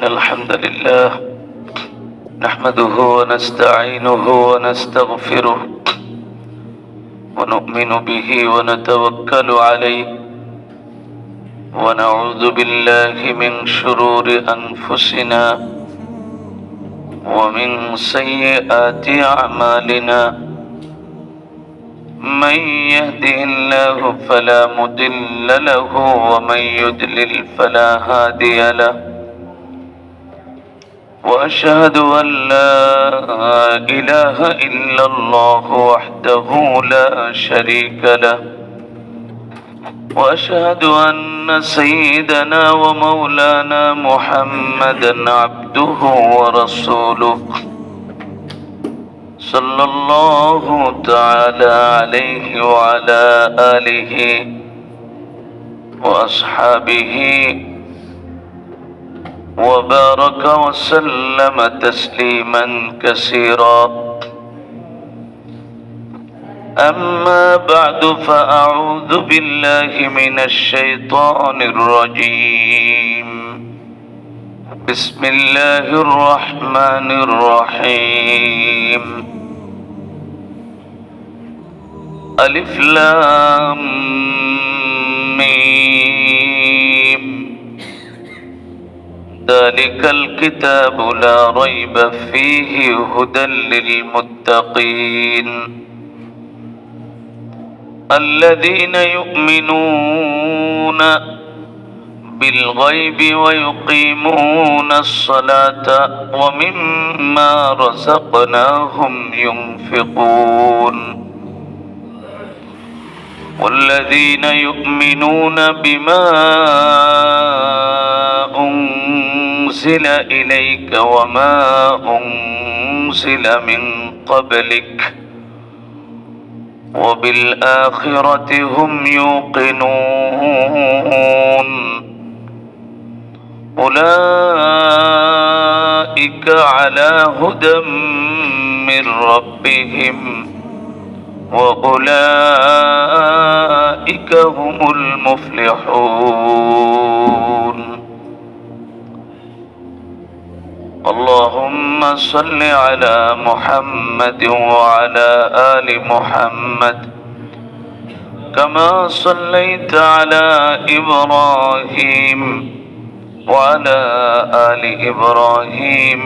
الحمد لله نحمده ونستعينه ونستغفره ونؤمن به ونتوكل عليه ونعوذ بالله من شرور أنفسنا ومن سيئات أعمالنا من يهده الله فلا مضل له ومن يضلل فلا هادي له وأشهد أن لا إله إلا الله وحده لا شريك له وأشهد أن سيدنا ومولانا محمدا عبده ورسوله صلى الله تعالى عليه وعلى آله وأصحابه وبارك وسلم تسليما كثيرا أما بعد فأعوذ بالله من الشيطان الرجيم بسم الله الرحمن الرحيم ألف لام ميم ذلك الكتاب لا ريب فيه هدى للمتقين الذين يؤمنون بالغيب ويقيمون الصلاة ومما رزقناهم ينفقون والذين يؤمنون بما أنزل إليك وما أنزل من قبلك وبالآخرة هم يوقنون أولئك على هدى من ربهم وأولئك هم المفلحون اللهم صل على محمد وعلى آل محمد كما صليت على إبراهيم وعلى آل إبراهيم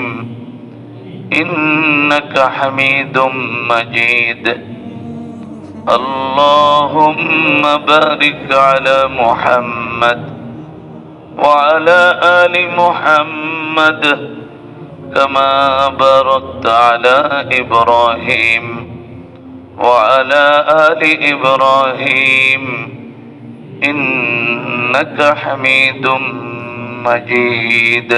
إنك حميد مجيد اللهم بارك على محمد وعلى آل محمد كما باركت على إبراهيم وعلى آل إبراهيم إنك حميد مجيد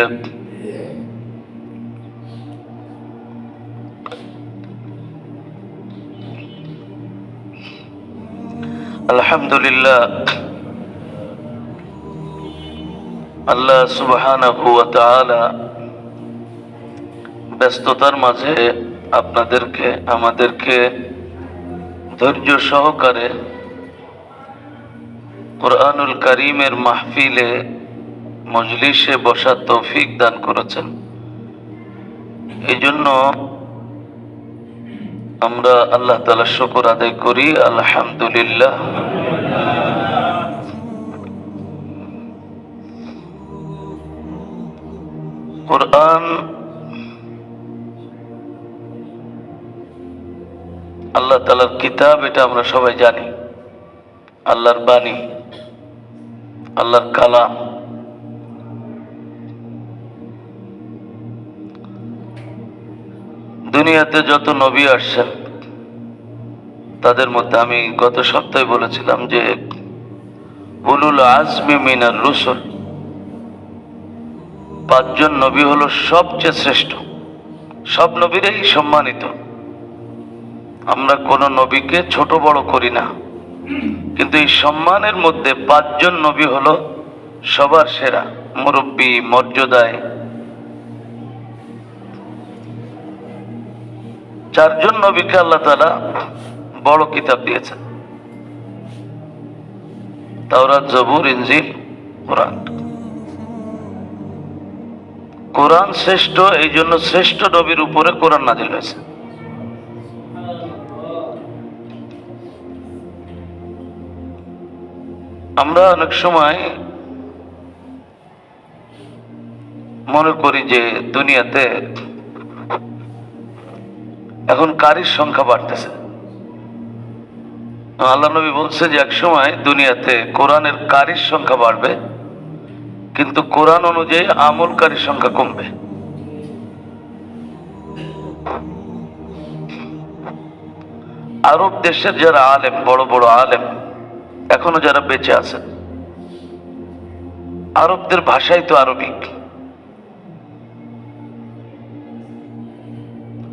الحمد لله আল্লাহ সুবহানাহু ওয়া তাআলা ব্যস্ততার মাঝে আপনাদেরকে আমাদেরকে ধৈর্য সহকারে কুরআনুল কারীমের মাহফিলে মজলিসে বসার তৌফিক দান করেছেন। এই জন্য আমরা আল্লাহ তাআলার শুকর আদায় করি, আলহামদুলিল্লাহ। কুরআন আল্লাহ তাআলার কিতাব, এটা আমরা সবাই জানি। আল্লাহর বাণী, আল্লাহর কালাম। দুনিয়াতে যত নবী আসছেন তাদের মধ্যে আমি গত সপ্তাহে বলেছিলাম যে উলুল আজমি মিনার রুসুল, 5 জন নবী হলো সবচেয়ে শ্রেষ্ঠ। সব নবীরাই সম্মানিত, আমরা কোন নবীকে ছোট বড় করি না, কিন্তু এই সম্মানের মধ্যে 5 জন নবী হলো সবার সেরা, মুরব্বী মর্যাদায়। 4 জন নবীকে আল্লাহ তাআলা বড় কিতাব দিয়েছেন, তাওরাত, জবুর, ইনজিল, কোরআন। কোরআন শ্রেষ্ঠ, এই জন্য শ্রেষ্ঠ নবীর উপরে কোরআন নাজিল হয়েছে। আমরা অনেক সময় মনে করি যে দুনিয়াতে এখন কারির সংখ্যা বাড়তেছে। আল্লাহ নবী বলছে যে এক সময় দুনিয়াতে কোরআনের কারির সংখ্যা বাড়বে, কিন্তু কোরআন অনুযায়ী আমলকারীর সংখ্যা কমবে। আরব দেশের যারা আলেম, বড় বড় আলেম এখনো যারা বেঁচে আছেন, আরবদের ভাষাই তো আরবিক।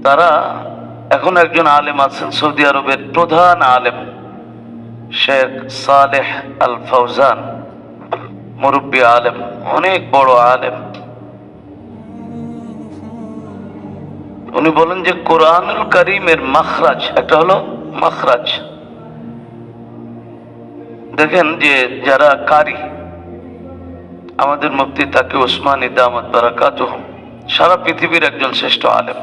তারা এখন একজন আলেম আছেন সৌদি আরবের প্রধান আলেম, শেখ সালেহ আল ফৌজান, মুরব্বী আলেম, অনেক বড় আলেম। উনি বলেন যে কোরআনুল কারীমের মাখরাজ, একটা হলো মাখরাজ। দেখেন যে যারা কারি, আমাদের মুফতি তাকি উসমানী দামাত বারাকাতুহু সারা পৃথিবীর একজন শ্রেষ্ঠ আলেম।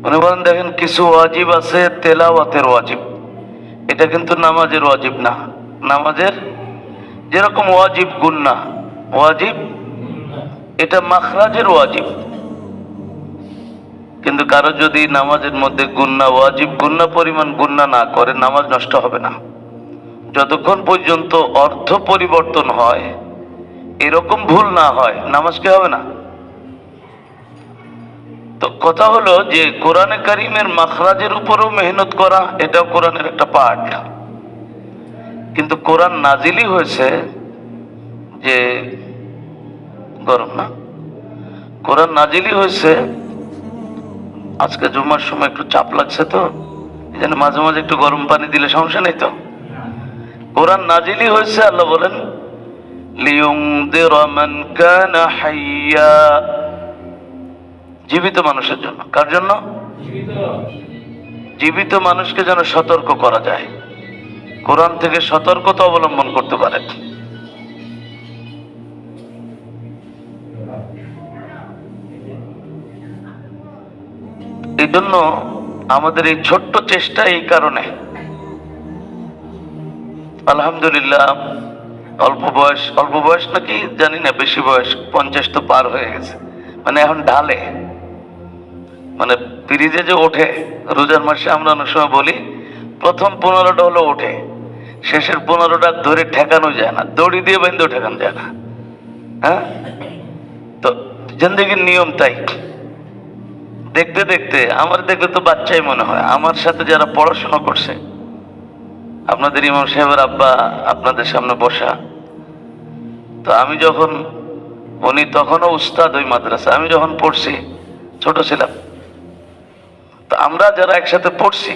উনি বলেন দেখেন কিছু ওয়াজিব আছে তেলাওয়াতের ওয়াজিব, এটা কিন্তু নামাজের ওয়াজিব না। নামাজের যেরকম ওয়াজিব গুন্না, ওয়াজিব এটা মাখরাজের ওয়াজিব। কিন্তু কারো যদি নামাজের মধ্যে গুন্না, ওয়াজিব গুন্না পরিমাণ গুন্না না করে, নামাজ নষ্ট হবে না। যতক্ষণ পর্যন্ত অর্থ পরিবর্তন হয়, এরকম ভুল না হয়, নামাজ কি হবে না। তো কথা হলো যে কোরআনে কারীমের মাখরাজের উপরেও মেহনত করা, এটাও কোরআনের একটা পার্ট। কিন্তু কোরআন নাজিলই হয়েছে যে গরম না, কোরআন নাজিলই হয়েছে। আজকে জুমার সময় একটু চাপ লাগছে, তো এই জন্য মাঝে মাঝে একটু গরম পানি দিলে সমস্যা নেই তো। কোরআন নাজিলই হয়েছে, আল্লাহ বলেন লিয়ুনযিরা মান কানা হাইয়া, জীবিত মানুষের জন্য। কার জন্য? জীবিত মানুষকে যেন সতর্ক করা যায়, কোরআন থেকে সতর্কতা অবলম্বন করতে পারে। এই জন্য আমাদের এই ছোট্ট চেষ্টা, এই কারণে আলহামদুলিল্লাহ অল্প বয়স নাকি জানি না, বেশি বয়স 50 তো পার হয়ে গেছে, মানে এখন ঢালে, মানে ফ্রিজে যে ওঠে রোজার মাসে, আমরা অনেক সময় বলি প্রথম 15টা হলো ওঠে, শেষের 15টা ধরে ঠেকানো যায় না, দড়ি দিয়ে বেঁধেও ঠেকানো যায় না। হ্যাঁ, তো জিন্দেগির নিয়ম তাই। দেখতে দেখতে আমার দেখলে তো বাচ্চাই মনে হয়। আমার সাথে যারা পড়াশোনা করছে, আপনাদের ইমাম সাহেবের আব্বা আপনাদের সামনে বসা, তো আমি যখন, উনি তখনও উস্তাদ ওই মাদ্রাসা, আমি যখন পড়ছি ছোট ছিলাম, তো আমরা যারা একসাথে পড়ছি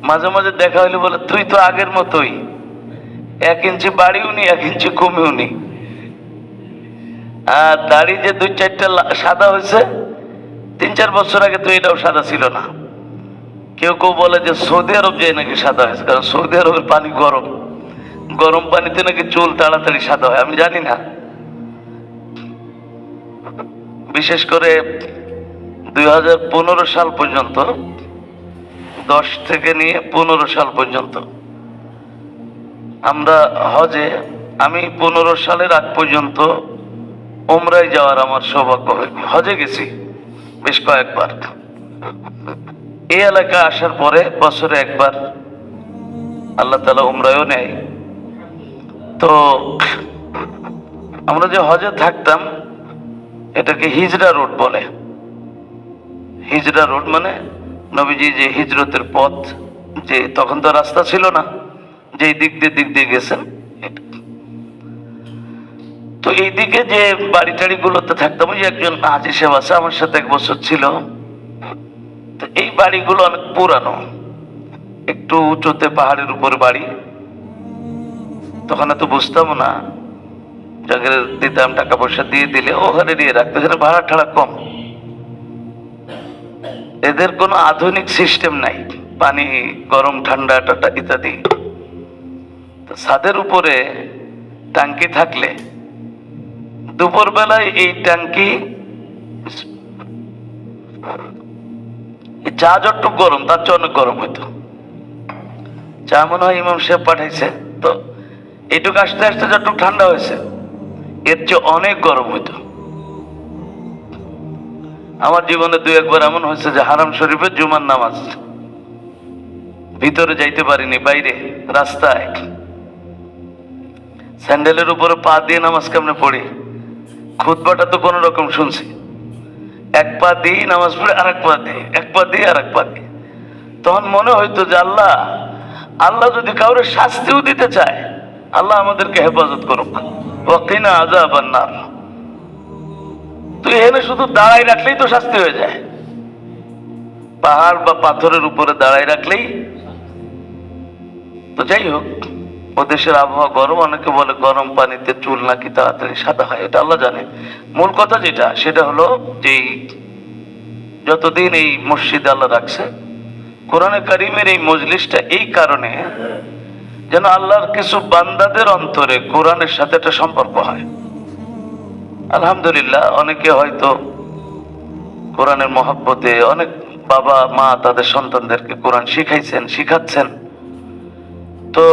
মাঝে মাঝে দেখা হইলে বলে তুই তো আগের মতোই, 1 ইঞ্চি বাড়িও নি 1 ইঞ্চি কমেও নি, আর দাড়ি যে 2-4টা সাদা হয়েছে 3-4 বছর আগে তো এটাও সাদা ছিল না। কেউ কেউ বলে যে সৌদি আরব যায় নাকি সাদা হয়েছে, কারণ সৌদি আরবের পানি গরম, গরম পানিতে নাকি চুল তাড়াতাড়ি সাদা হয়। আমি জানি না, বিশেষ করে 2015 সাল পর্যন্ত, 10 থেকে নিয়ে 15 সাল পর্যন্ত আমরা হজে, আমি 15 সালের আগ পর্যন্ত উমরায় যাওয়ার আমার সৌভাগ্য হয়নি। হজে গেছি বেশ কয়েকবার। এই এলাকায় আসার পরে বছরে একবার আল্লাহ তাআলা উমরায়ও নেয়। তো আমরা যে হজে থাকতাম, এটাকে হিজরা রোড বলে। হিজরা রোড মানে নবীজি যে হিজরতের পথ, যে তখন তো রাস্তা ছিল না, যে দিক দিয়ে গেছেন। তো এইদিকে যে বাড়ি টাড়ি গুলোতে থাকতাম, ওই একজন হাজি সাহেব আছে, আমার সাথে 1 বছর ছিল। তো এই বাড়িগুলো অনেক পুরানো, একটু উঁচুতে পাহাড়ের উপর বাড়ি। তখন এত বুঝতাম না, যাকে দিতাম টাকা পয়সা দিয়ে দিলে ওখানে দিয়ে রাখতো, এখানে ভাড়া ঠাড়া কম। এদের কোনো আধুনিক সিস্টেম নাই, পানি গরম ঠান্ডা টাটা ইত্যাদি। তো ছাদের উপরে টাঙ্কি থাকলে দুপুর বেলায় এই ট্যাঙ্কি চা যতটুকু গরম তার চেয়ে অনেক গরম হইতো। চা মনে হয় ইমাম সাহেব পাঠাইছে, তো এটুকু আস্তে আস্তে যতটুকু ঠান্ডা হয়েছে এর চেয়ে অনেক গরম হইতো। আমার জীবনে দুই একবার এমন হয়েছে যে হারাম শরীফে জুমার নামাজ ভিতরে যাইতে পারিনি, বাইরে রাস্তায় স্যান্ডেলের উপরে পা দিয়ে নামাজ কেমনে পড়ি, খুতবাটা তো কোন রকম শুনছি, এক পা দিয়ে নামাজ পড়ে আর এক পা দিয়ে, এক পা দিয়ে আর এক পা দিয়ে। তখন মনে হইতো যে আল্লাহ আল্লাহ যদি কাউরে শাস্তিও দিতে চায়, আল্লাহ আমাদেরকে হেফাজত করুক, ওয়াকিনা আযাবান নার। তুই এখানে শুধু দাঁড়াই রাখলেই তো শাস্তি হয়ে যায়, পাহাড় বা পাথরের উপরে দাঁড়াই রাখলেই তো। যাই হোক, ও দেশের আবহাওয়া গরম, অনেকে বলে গরম পানিতে চুল নাকি তাড়াতাড়ি সাদা হয়, এটা আল্লাহ জানে। মূল কথা যেটা, সেটা হলো যে যতদিন এই মসজিদে আল্লাহ রাখছে, কোরআনে কারিমের এই মজলিসটা এই কারণে যেন আল্লাহর কিছু বান্দাদের অন্তরে কোরআনের সাথে একটা সম্পর্ক হয়। আলহামদুলিল্লাহ, অনেকে হয়তো কোরআনের মহব্বতে, অনেক বাবা মা তাদের সন্তানদেরকে কোরআন শিখাইছেন, শিখাচ্ছেন। তো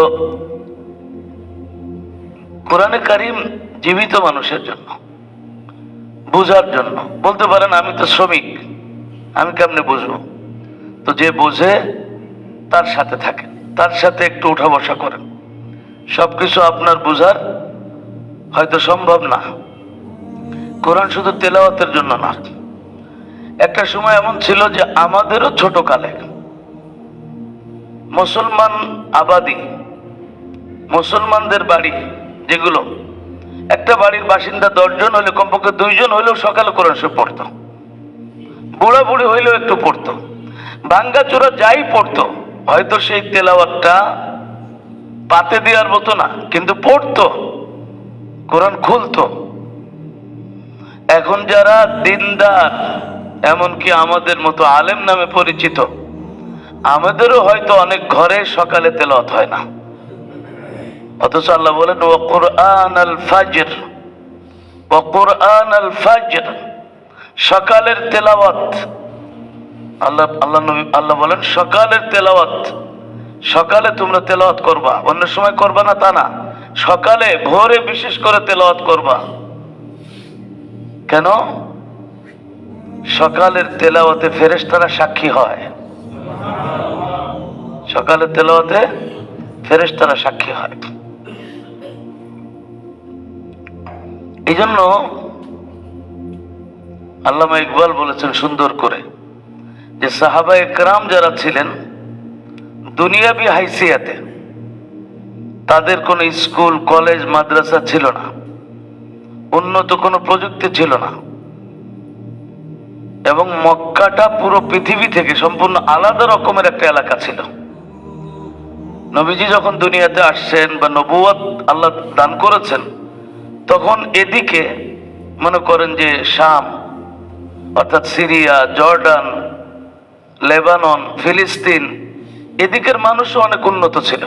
কোরআনে কারিম জীবিত মানুষের জন্য, বুঝার জন্য। বলতে পারেন আমি তো শ্রমিক, আমি কেমনে বুঝবো? তো যে বোঝে তার সাথে থাকেন, তার সাথে একটু উঠা বসা করেন। সবকিছু আপনার বুঝার হয়তো সম্ভব না। কোরআন শুধু তেলাওয়াতের জন্য না। একটা সময় এমন ছিল যে আমাদেরও ছোট কালে মুসলমান আবাদি, মুসলমানদের বাড়ি যেগুলো, একটা বাড়ির বাসিন্দা 10 জন হলে কমপক্ষে 2 জন হলেও সকালে কোরআন শরীফ পড়তো, বুড়া বুড়ি হইলেও একটু পড়তো, ভাঙ্গাচোরা যাই পড়তো, হয়তো সেই তেলাওয়াতটা পাতে দেওয়ার মতো না, কিন্তু পড়তো, কোরআন খুলতো। এখন যারা দিনদার, এমনকি আমাদের মতো আলেম নামে পরিচিত, আমাদেরও হয়তো অনেক ঘরে সকালে তেলাওয়াত হয় না। অথচ আল্লাহ বলেন ওয়া কুরআনাল ফাজর, ওয়া কুরআনাল ফাজর, সকালের তেলাওয়াত। আল্লাহ বলেন সকালের তেলাওয়াত, সকালে তোমরা তেলাওয়াত করবা, অন্য সময় করবা না তা না, সকালে ভোরে বিশেষ করে তেলাওয়াত করবা। কেন? সকালের তেলাওয়াতে ফেরেশতারা সাক্ষী হয়, সকালের তেলাওয়াতে ফেরেশতারা সাক্ষী হয়। এই জন্য আল্লামা ইকবাল বলেছেন সুন্দর করে যে সাহাবায়ে কেরাম যারা ছিলেন দুনিয়াবি হাইসিয়াতে, তাদের কোনো স্কুল কলেজ মাদ্রাসা ছিল না, উন্নত কোনো প্রযুক্তি ছিল না, এবং মক্কাটা পুরো পৃথিবী থেকে সম্পূর্ণ আলাদা রকমের একটা এলাকা ছিল। নবীজি যখন দুনিয়াতে আসছেন বা নবুয়ত আল্লাহ দান করেছেন, তখন এদিকে মনে করেন যে শাম অর্থাৎ সিরিয়া, জর্ডান, লেবানন, ফিলিস্তিন, এদিকের মানুষও অনেক উন্নত ছিল,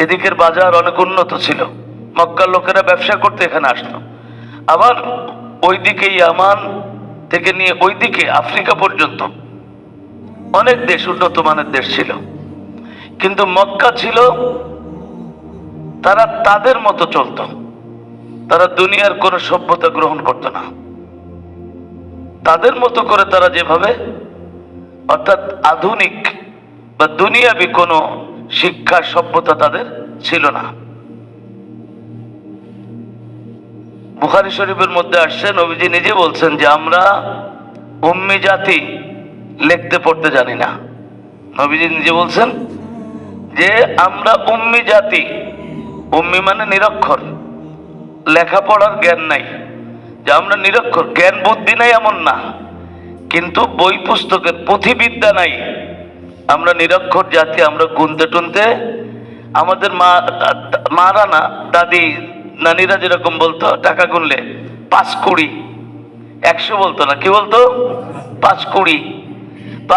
এদিকের বাজার অনেক উন্নত ছিল, মক্কার লোকেরা ব্যবসা করতে এখানে আসতো। আবার ওইদিকে ইয়ামান থেকে নিয়ে ওইদিকে আফ্রিকা পর্যন্ত অনেক দেশ, উন্নত মানের দেশ ছিল। কিন্তু মক্কা ছিল, তারা তাদের মতো চলতো, তারা দুনিয়ার কোনো সভ্যতা গ্রহণ করতো না, তাদের মতো করে তারা যেভাবে, অর্থাৎ আধুনিক বা দুনিয়াবি কোনো শিক্ষা সভ্যতা তাদের ছিল না। বুখারী শরীফের মধ্যে আসছে, নবীজি নিজে বলছেন যে আমরা উম্মি জাতি, লিখতে পড়তে জানি না। নবীজি নিজে বলছেন যে আমরা উম্মি জাতি। উম্মি মানে নিরক্ষর, লেখাপড়ার জ্ঞান নাই, যে আমরা নিরক্ষর, জ্ঞান বুদ্ধি নাই এমন না, কিন্তু বই পুস্তকের পুঁথিবিদ্যা নাই, আমরা নিরক্ষর জাতি। আমরা গুনতে টুনতে, আমাদের মারা না, দাদি নানিরা যেরকম বলতো টাকা গুনলে 5 20, 100 বলতো না, কি বলতো? 5 20।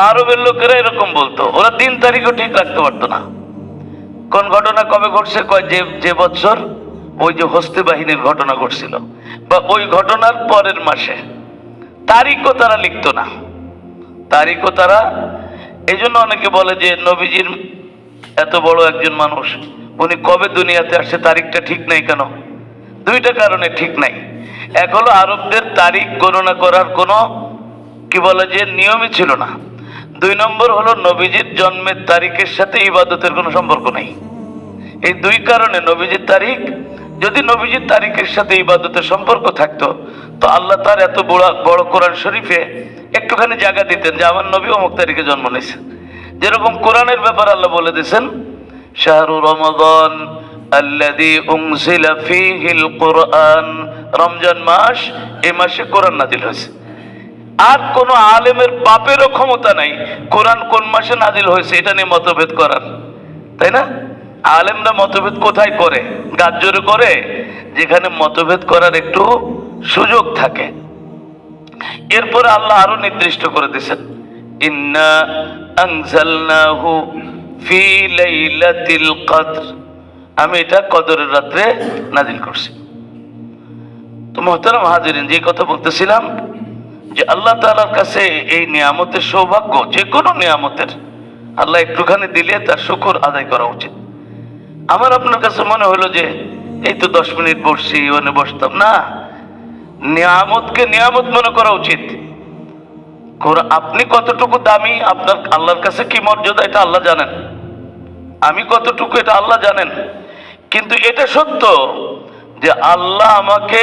আরবের লোকেরা এরকম বলতো, ওরা দিন তারিখও ঠিক রাখতে পারতো না, কোন ঘটনা কবে ঘটছে, যে বছর ওই যে হস্তি বাহিনীর ঘটনা ঘটছিল বা ওই ঘটনার পরের মাসে, তারিখও তারা লিখতো না। তারিখও তারা, এই জন্য অনেকে বলে যে নবীজির এত বড় একজন মানুষ, উনি কবে দুনিয়াতে আসছে তারিখটা ঠিক নাই কেন? দুইটা কারণে ঠিক নাই। এক হলো আরবদের তারিখ গণনা করার কোনো কি বলে যে নিয়মই ছিল না। দুই নম্বর হলো নবীজির জন্মের তারিখের সাথে ইবাদতের কোনো সম্পর্ক নেই। এই দুই কারণে নবীজির তারিখ, যদি নবীজির তারিখের সাথে ইবাদতের সম্পর্ক থাকতো তো আল্লাহ তার এত বড় কোরআন শরীফে একটুখানি জায়গা দিতেন যে আমার নবী অমুক তারিখে জন্ম নিয়েছে। যেরকম কোরআনের ব্যাপার আল্লাহ বলে দিয়েছেন শাহরু রমাদান আল্লাযী উনজিলা ফীহিল কুরআন, রমজান মাস, এই মাসে কোরআন নাজিল হয়েছে। আর কোন আলেমের বাপেরও ক্ষমতা নাই কোরআন কোন মাসে নাজিল হয়েছে এটা নিয়ে মতভেদ করার, তাই না? আলেমরা মতভেদ কোথায় করে? গাজরে করে, যেখানে মতভেদ করার একটু সুযোগ থাকে। এরপরে আল্লাহ আরো নির্দিষ্ট করে দিয়েছেন ইন্না আনজালনাহু ফি লাইলাতিল কদর, আমি এটা কদরের রাতে নাজিল করছি। তো মুহতারাম হাজিরিন, যে কথা বলতেছিলাম যে আল্লাহ তাআলার কাছে এই নিয়ামতের সৌভাগ্য, যে কোনো নিয়ামতের আল্লাহ একটুখানি দিলে তার শুকর আদায় করা উচিত। আমার আপনার কাছে মনে হলো যে এই তো 10 মিনিট বসছি, ওখানে বসতাম না, নিয়ামতকে নিয়ামত মনে করা উচিত। আপনি কতটুকু দামি, আপনার আল্লাহর কাছে কি মর্যাদা এটা আল্লাহ জানেন, আমি কতটুকু এটা আল্লাহ জানেন। কিন্তু এটা সত্য যে আল্লাহ আমাকে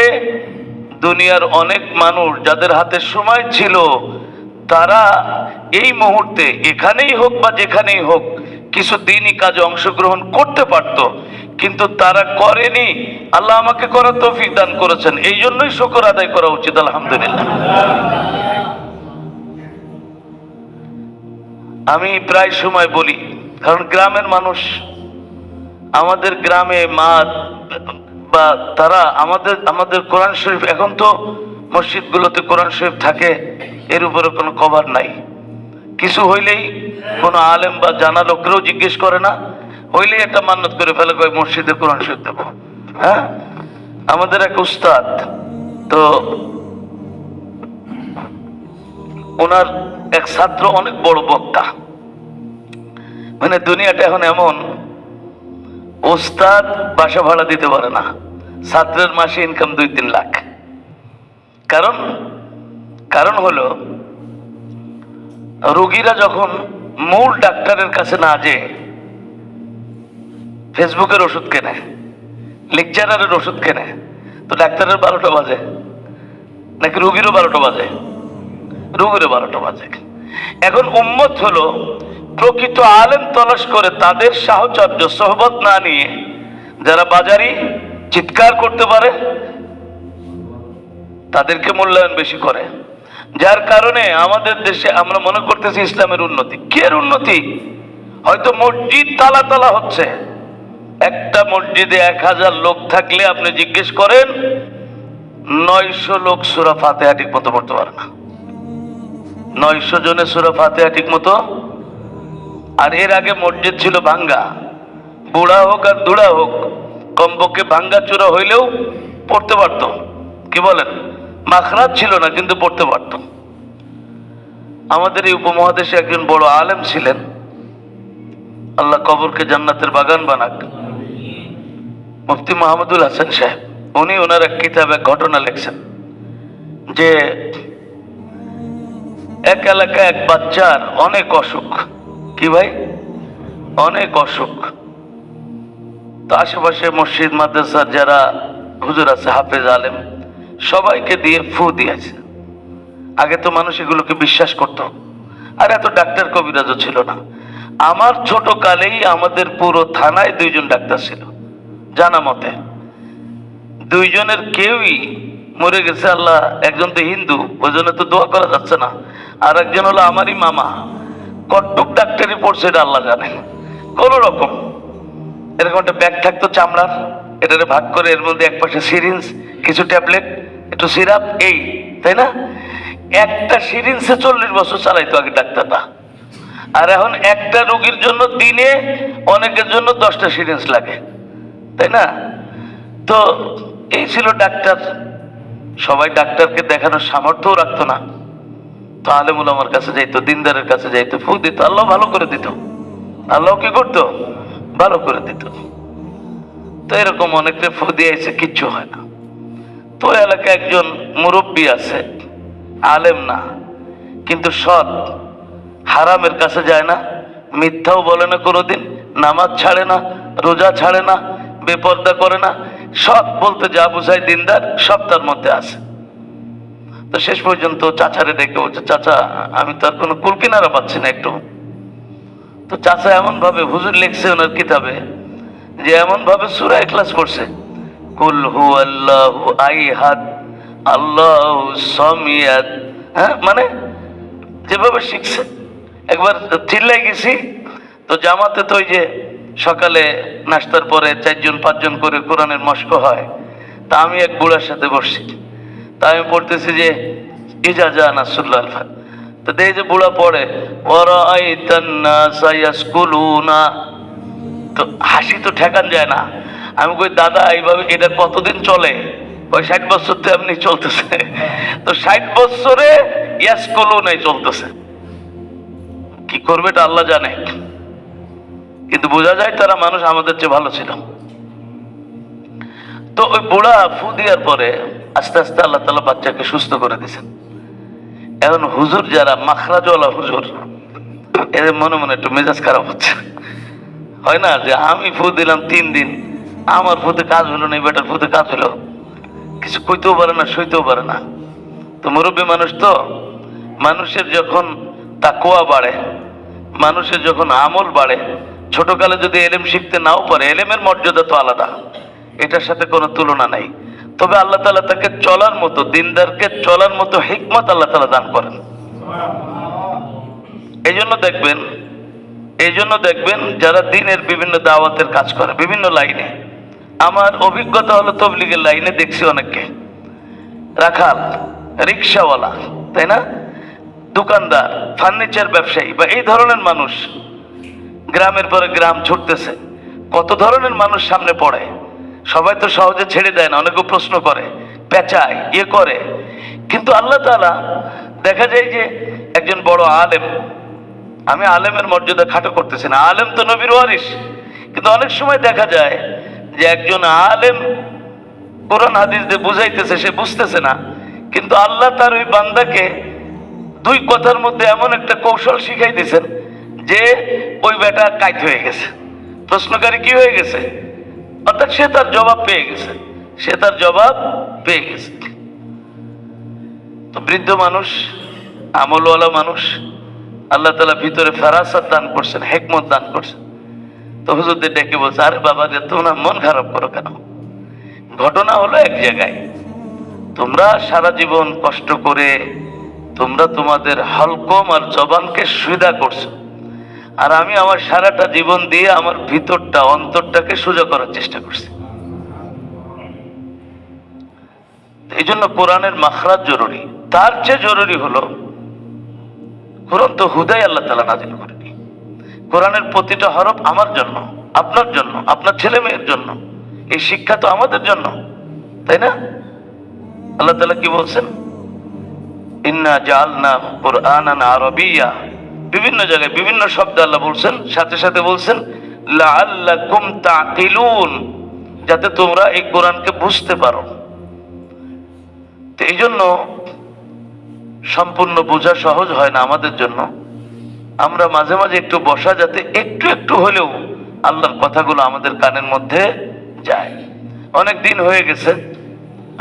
দুনিয়ার অনেক মানুষ যাদের হাতে সময় ছিল তারা এই মুহূর্তে এখানেই হোক বা যেখানেই হোক কিছু দিনই কাজে অংশগ্রহণ করতে পারত, কিন্তু তারা করেনি। আল্লাহ আমাকে করার তৌফিক দান করেছেন, এই জন্যই শুকর আদায় করা উচিত। আলহামদুলিল্লাহ। আমি প্রায় সময় বলি, কারণ গ্রামের মানুষ, আমাদের গ্রামে মা বা তারা আমাদের কোরআন শরীফ, এখন তো মসজিদগুলোতে কোরআন শরীফ থাকে, এর উপরে কোনো কভার নাই। কিছু হইলেই কোনো আলেম বা জানা লোকেরও জিজ্ঞেস করে না, হইলেই একটা মান্যত করে ফেলে, কয় মসজিদে কোরআন শরীফ দেবো। হ্যাঁ, আমাদের এক উস্তাদ, তো ওনার এক ছাত্র অনেক বড় বক্তা, মানে দুনিয়াটা এখন এমন, উস্তাদ বাসা ভাড়া দিতে পারে না, ছাত্রের মাসে ইনকাম 2-3 লাখ। কারণ হলো রোগীরা যখন মূল ডাক্তারের কাছে না যেয়ে ফেসবুকের ওষুধ কেনে, লেকচারারের ওষুধ কেনে, তো ডাক্তারের 12টা বাজে নাকি রোগীরও 12টা বাজে? রোগীরও 12টা বাজে। এখন উম্মত হলো প্রকৃত আলেম তলাশ করে, তাদের সাহচর্য সোহবত না নিয়ে যারা বাজারি চিৎকার করতে পারে তাদেরকে মূল্যায়ন বেশি করে, যার কারণে আমাদের দেশে আমরা মনে করতেছি ইসলামের উন্নতি। কের উন্নতি? হয়তো মসজিদ তালা তালা হচ্ছে, একটা মসজিদে 1000 লোক থাকলে আপনি জিজ্ঞেস করেন 900 লোক সূরা ফাতিহা ঠিক মতো পড়তে পারে না। 900 জনে সূরা ফাতিহা ঠিক মতো। আর এর আগে মসজিদ ছিল ভাঙ্গা, বুড়া হোক আর দুড়া হোক, কমপক্ষে ভাঙ্গা চূড়া হইলেও পড়তে পারত। কি বলেন? মাখরাজ ছিল না কিন্তু পড়তে পারত। আমাদের এই উপমহাদেশে একজন বড় আলেম ছিলেন, আল্লাহ কবরকে জান্নাতের বাগান বানাক, মুফতি মাহমুদুল হাসান সাহেব। উনি ওনার এক কিতাবে ঘটনা লিখছেন যে এক এলাকায় এক বাচ্চার অনেক অসুখ। কি ভাই? অনেক অসুখ। তো আশেপাশে মসজিদ মাদ্রাসার যারা হুজুর আছে, হাফেজ আলেম, সবাইকে দিয়ে ফু দিয়েছে। আগে তো মানুষ এগুলোকে বিশ্বাস করত, আর এত ডাক্তার কবিরাজও ছিল না। আমার ছোট কালেই আমাদের পুরো থানায় 2 জন ডাক্তার ছিল জানা মতে। 2 জনের কেউই মরে গেছে। আল্লাহ, একজন তো হিন্দু, ওই জন্য তো দোয়া করা যাচ্ছে না, আর একজন হলো আমারই মামা, কটুক ডাক্তারি পড়ছে এটা আল্লাহ জানে। কোন রকম এরকম একটা ব্যাগ থাকতো চামড়ার, এটারে ভাগ করে এর মধ্যে এক পাশে সিরিঞ্জ, কিছু ট্যাবলেট, একটু সিরাপ, এই, তাই না? একটা সিরিঞ্জে 40 বছর চালাইতো আগে ডাক্তারটা। আর এখন একটা রোগীর জন্য দিনে অনেকের জন্য 10টা সিরিঞ্জ লাগে, তাই না? তো এই ছিল ডাক্তার। সবাই ডাক্তারকে দেখানোর সামর্থ্যও রাখতো না। তো আলেমুল আমার কাছে যাইতো, দিনদারের কাছে যাইতো, ফু দিত, আল্লাহ ভালো করে দিত। আল্লাহ কি করতো? ভালো করে দিত। তো এরকম অনেকটা ফু দিয়েছে, কিচ্ছু হয় না। তো এলাকায় একজন মুরব্বী আছে, আলেম না কিন্তু সৎ, হারামের কাছে যায় না, মিথ্যাও বলে না কোনোদিন, নামাজ ছাড়ে না, রোজা ছাড়ে না, বেপর্দা করে না, সৎ বলতে যা বুঝায় দিনদার সব তার মধ্যে আছে। তো শেষ পর্যন্ত চাচারে ডেকে বলছে, চাচা আমি তো আর কোনো কুল কিনারা পাচ্ছি না একটু। তো চাচা এমন ভাবে, হুজুর লিখছে ওনার কিতাবে যে এমন ভাবে সূরা ইখলাস করছে, কুল হু আল্লাহু আহাদ আল্লাহু সামিয়াদ। হ্যাঁ, মানে যেভাবে শিখছে একবার চিল্লাই গেছি। তো জামাতে তো ওই যে সকালে নাস্তার পরে 4-5 করে কোরআনের মশক হয়। তা আমি এক বুড়ার সাথে বসছি, তা আমি পড়তেছি যে ইজা জা নাসরুল্লাহ। তো দেখি যে বুড়া পড়ে ওয়ারাআইতান নাসা ইয়াসকুলুনা। তো হাসি তো ঠেকান যায় না। আমি কই, দাদা এইভাবে এটা কতদিন চলে? ওই 60 বছর তো এমনি চলতেছে। তো 60 বছরে ইয়াসকুলুনাই চলতেছে। কি করবে এটা আল্লাহ জানে, কিন্তু বোঝা যায় তারা মানুষ আমাদের চেয়ে ভালো ছিল। তো ওই বুড়া ফু দেওয়ার পরে আস্তে আস্তে আল্লাহ তাআলা বাচ্চাকে সুস্থ করে দিয়েছেন। এখন হুজুর যারা মাখরাজওয়ালা হুজুর, এদের মনে মনে একটু মেজাজ খারাপ হচ্ছে। হয় না যে আমি ফু দিলাম 3 দিন, আমার ফুতে কাজ হলো না, বেটার ফুতে কাজ হলো, কিছু কইতেও পারে না, সইতেও পারে না। তো মুরব্বী মানুষ, তো মানুষের যখন তাকওয়া বাড়ে, মানুষের যখন আমল বাড়ে, ছোটকালে যদি এলেম শিখতে নাও পারে, এলেমের মর্যাদা তো আলাদা, এটার সাথে কোনো তুলনা নাই। তবে আল্লাহ তাআলা তাকে চলার মতো, দিনদারকে চলার মতো হিকমত আল্লাহ তাআলা দান করেন। এই জন্য দেখবেন যারা দিনের বিভিন্ন দাওয়াতের কাজ করে বিভিন্ন লাইনে, আমার অভিজ্ঞতা হলো তবলিগের লাইনে দেখছি অনেককে, রাখাল, রিক্সাওয়ালা, তাই না, দোকানদার, ফার্নিচার ব্যবসায়ী বা এই ধরনের মানুষ গ্রামের পরে গ্রাম ছুটতেছে। কত ধরনের মানুষ সামনে পড়ে, সবাই তো সহজে ছেড়ে দেয় না, অনেকে প্রশ্ন করে, পেঁচায়, ইয়ে করে। কিন্তু আল্লাহ তাআলা দেখা যায় যে একজন বড় আলেম, আমি আলেমের মর্যাদা খাটো করতেছি না, আলেম তো নবীর ওয়ারিস, কিন্তু অনেক সময় দেখা যায় যে একজন আলেম কোরআন হাদিস দিয়ে বুঝাইতেছে, সে বুঝতেছে না, কিন্তু আল্লাহ তার ওই বান্দাকে 2 কথার মধ্যে এমন একটা কৌশল শিখাই দিয়েছেন যে ওই বেটা কাইত হয়ে গেছে, প্রশ্নকারী কি হয়ে গেছে, অর্থাৎ সে তার জবাব পেয়ে গেছে, সে তার জবাব পেয়ে গেছে। তো বৃদ্ধ মানুষ, আমলওয়ালা মানুষ, আল্লাহ তাআলা ভিতরে ফেরাসাত দান করছেন, হিকমত দান করছেন। তো হুজুরদের ডেকে বলছে, আরে বাবা রে, তোমরা মন খারাপ করো কেন? ঘটনা হলো এক জায়গায়, তোমরা সারা জীবন কষ্ট করে তোমরা তোমাদের হলকম আর জবানকে সুবিধা করছো, আর আমি আমার সারাটা জীবন দিয়ে আমার ভিতরটা, অন্তরটাকে সোজা করার চেষ্টা করছি। এই জন্য কোরআনের মাখরাজ জরুরি। তার চেয়ে জরুরি হলো, কোরআন তো হুদাই আল্লাহ তাআলা নাজিল করেনি। কোরআনের প্রতিটা হরফ আমার জন্য, আপনার জন্য, আপনার ছেলে মেয়ের জন্য। এই শিক্ষা তো আমাদের জন্য, তাই না? আল্লাহ তাআলা কি বলছেন? ইন্না জাআলনা কুরআনান আরাবিয়্যা। বিভিন্ন জায়গায় বিভিন্ন শব্দ আল্লাহ বলছেন, সাথে সাথে বলছেন লাআল্লাকুম তাকিলুন, যাতে তোমরা এই কোরআনকে বুঝতে পারো। তো এই জন্য সম্পূর্ণ বোঝা সহজ হয় না আমাদের জন্য। আমরা মাঝে মাঝে একটু বসা, যাতে একটু একটু হলেও আল্লাহর কথাগুলো আমাদের কানের মধ্যে যায়। অনেক দিন হয়ে গেছে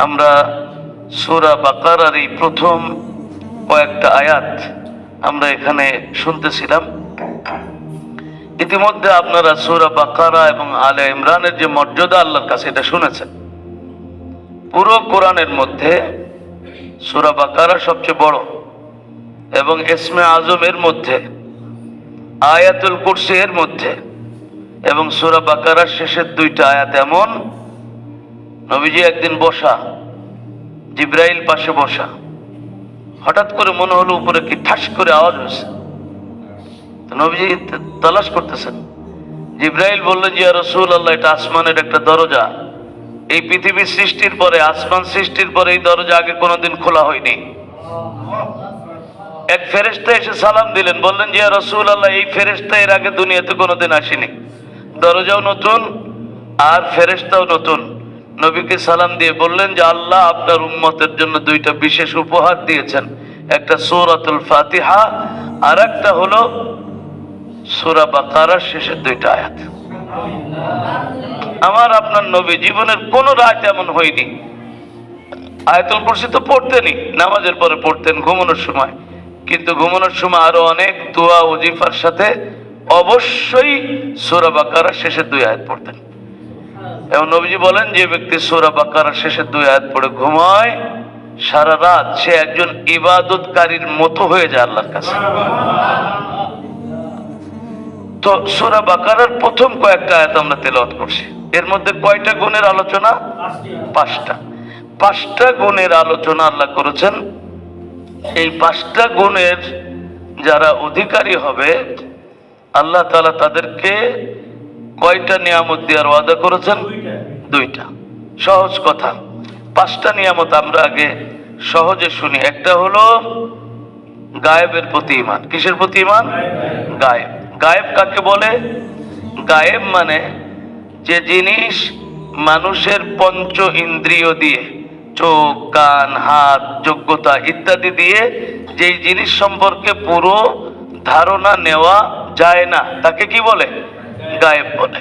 আমরা সূরা বাকারার এই প্রথম কয়েকটা আয়াত আমরা এখানে শুনতেছিলাম। ইতিমধ্যে আপনারা সূরা বাকারা এবং আলে ইমরানের যে মর্যাদা আল্লাহর কাছে, এটা শুনেছেন। পুরো কোরআনের মধ্যে সূরা বাকারা সবচেয়ে বড়, এবং ইসমে আজম এর মধ্যে, আয়াতুল কুরসি এর মধ্যে, এবং সূরা বাকারার শেষের 2টা আয়াত এমন, নবীজি একদিন বসা, জিব্রাইল পাশে বসা, হঠাৎ করে মনে হলো উপরে কি ঠাস করে আওয়াজ হয়েছে। তো নবীজি তালাশ করতেছেন। জিব্রাইল বললেন যে ইয়া রাসূলুল্লাহ, এটা আসমানের একটা দরজা, এই পৃথিবী সৃষ্টির পরে, আসমান সৃষ্টির পরে এই দরজা আগে কোনোদিন খোলা হয়নি। এক ফেরেশতা এসে সালাম দিলেন, বললেন যে ইয়া রাসূলুল্লাহ, এই ফেরেশতা এর আগে দুনিয়াতে কোনোদিন আসেনি, দরজাও নতুন আর ফেরেশতাও নতুন। নবীকে সালাম দিয়ে বললেন যে আল্লাহ আপনার উম্মতের জন্য দুইটা বিশেষ উপহার দিয়েছেন, একটা সূরাতুল ফাতিহা আর একটা হলো সূরা বাকারার শেষের দুইটা আয়াত। আমার আপনার নবী জীবনের কোন রাত এমন হয়নি, আয়াতুল কুরসি তো পড়তেনই, নামাজের পরে পড়তেন, ঘুমানোর সময়, কিন্তু ঘুমানোর সময় আরো অনেক দোয়া ওজিফার সাথে অবশ্যই সূরা বাকারার শেষের দুই আয়াত পড়তেন। এবং নবীজি বলেন যে ব্যক্তি সূরা বাকারার শেষের দুই আয়াত পড়ে ঘুমায় সারা রাত, সে একজন ইবাদতকারীর মতো হয়ে যায় আল্লাহর কাছে। তো সূরা বাকারার প্রথম কয়েকটা আয়াত আমরা তেলাওয়াত করছি, এর মধ্যে কয়টা গুণের আলোচনা? পাঁচটা গুণের আলোচনা আল্লাহ করেছেন। এই পাঁচটা গুণের যারা অধিকারী হবে আল্লাহ তাআলা তাদেরকে কয়টা নিয়ামত দেওয়ার ওয়াদা করেছেন? দুইটা। সহজ কথা, পাঁচটা নিয়ামত আমরা আগে সহজে শুনি। একটা হলো গায়েবের প্রতি ঈমান। কিসের প্রতি ঈমান? গায়েব। গায়েব কাকে বলে? গায়েব মানে যে জিনিস মানুষের পঞ্চ ইন্দ্রিয় দিয়ে, চোখ, কান, হাত, যোগ্যতা ইত্যাদি দিয়ে যেই জিনিস সম্পর্কে পুরো ধারণা নেওয়া যায় না, তাকে কি বলে? গায়েব বলে।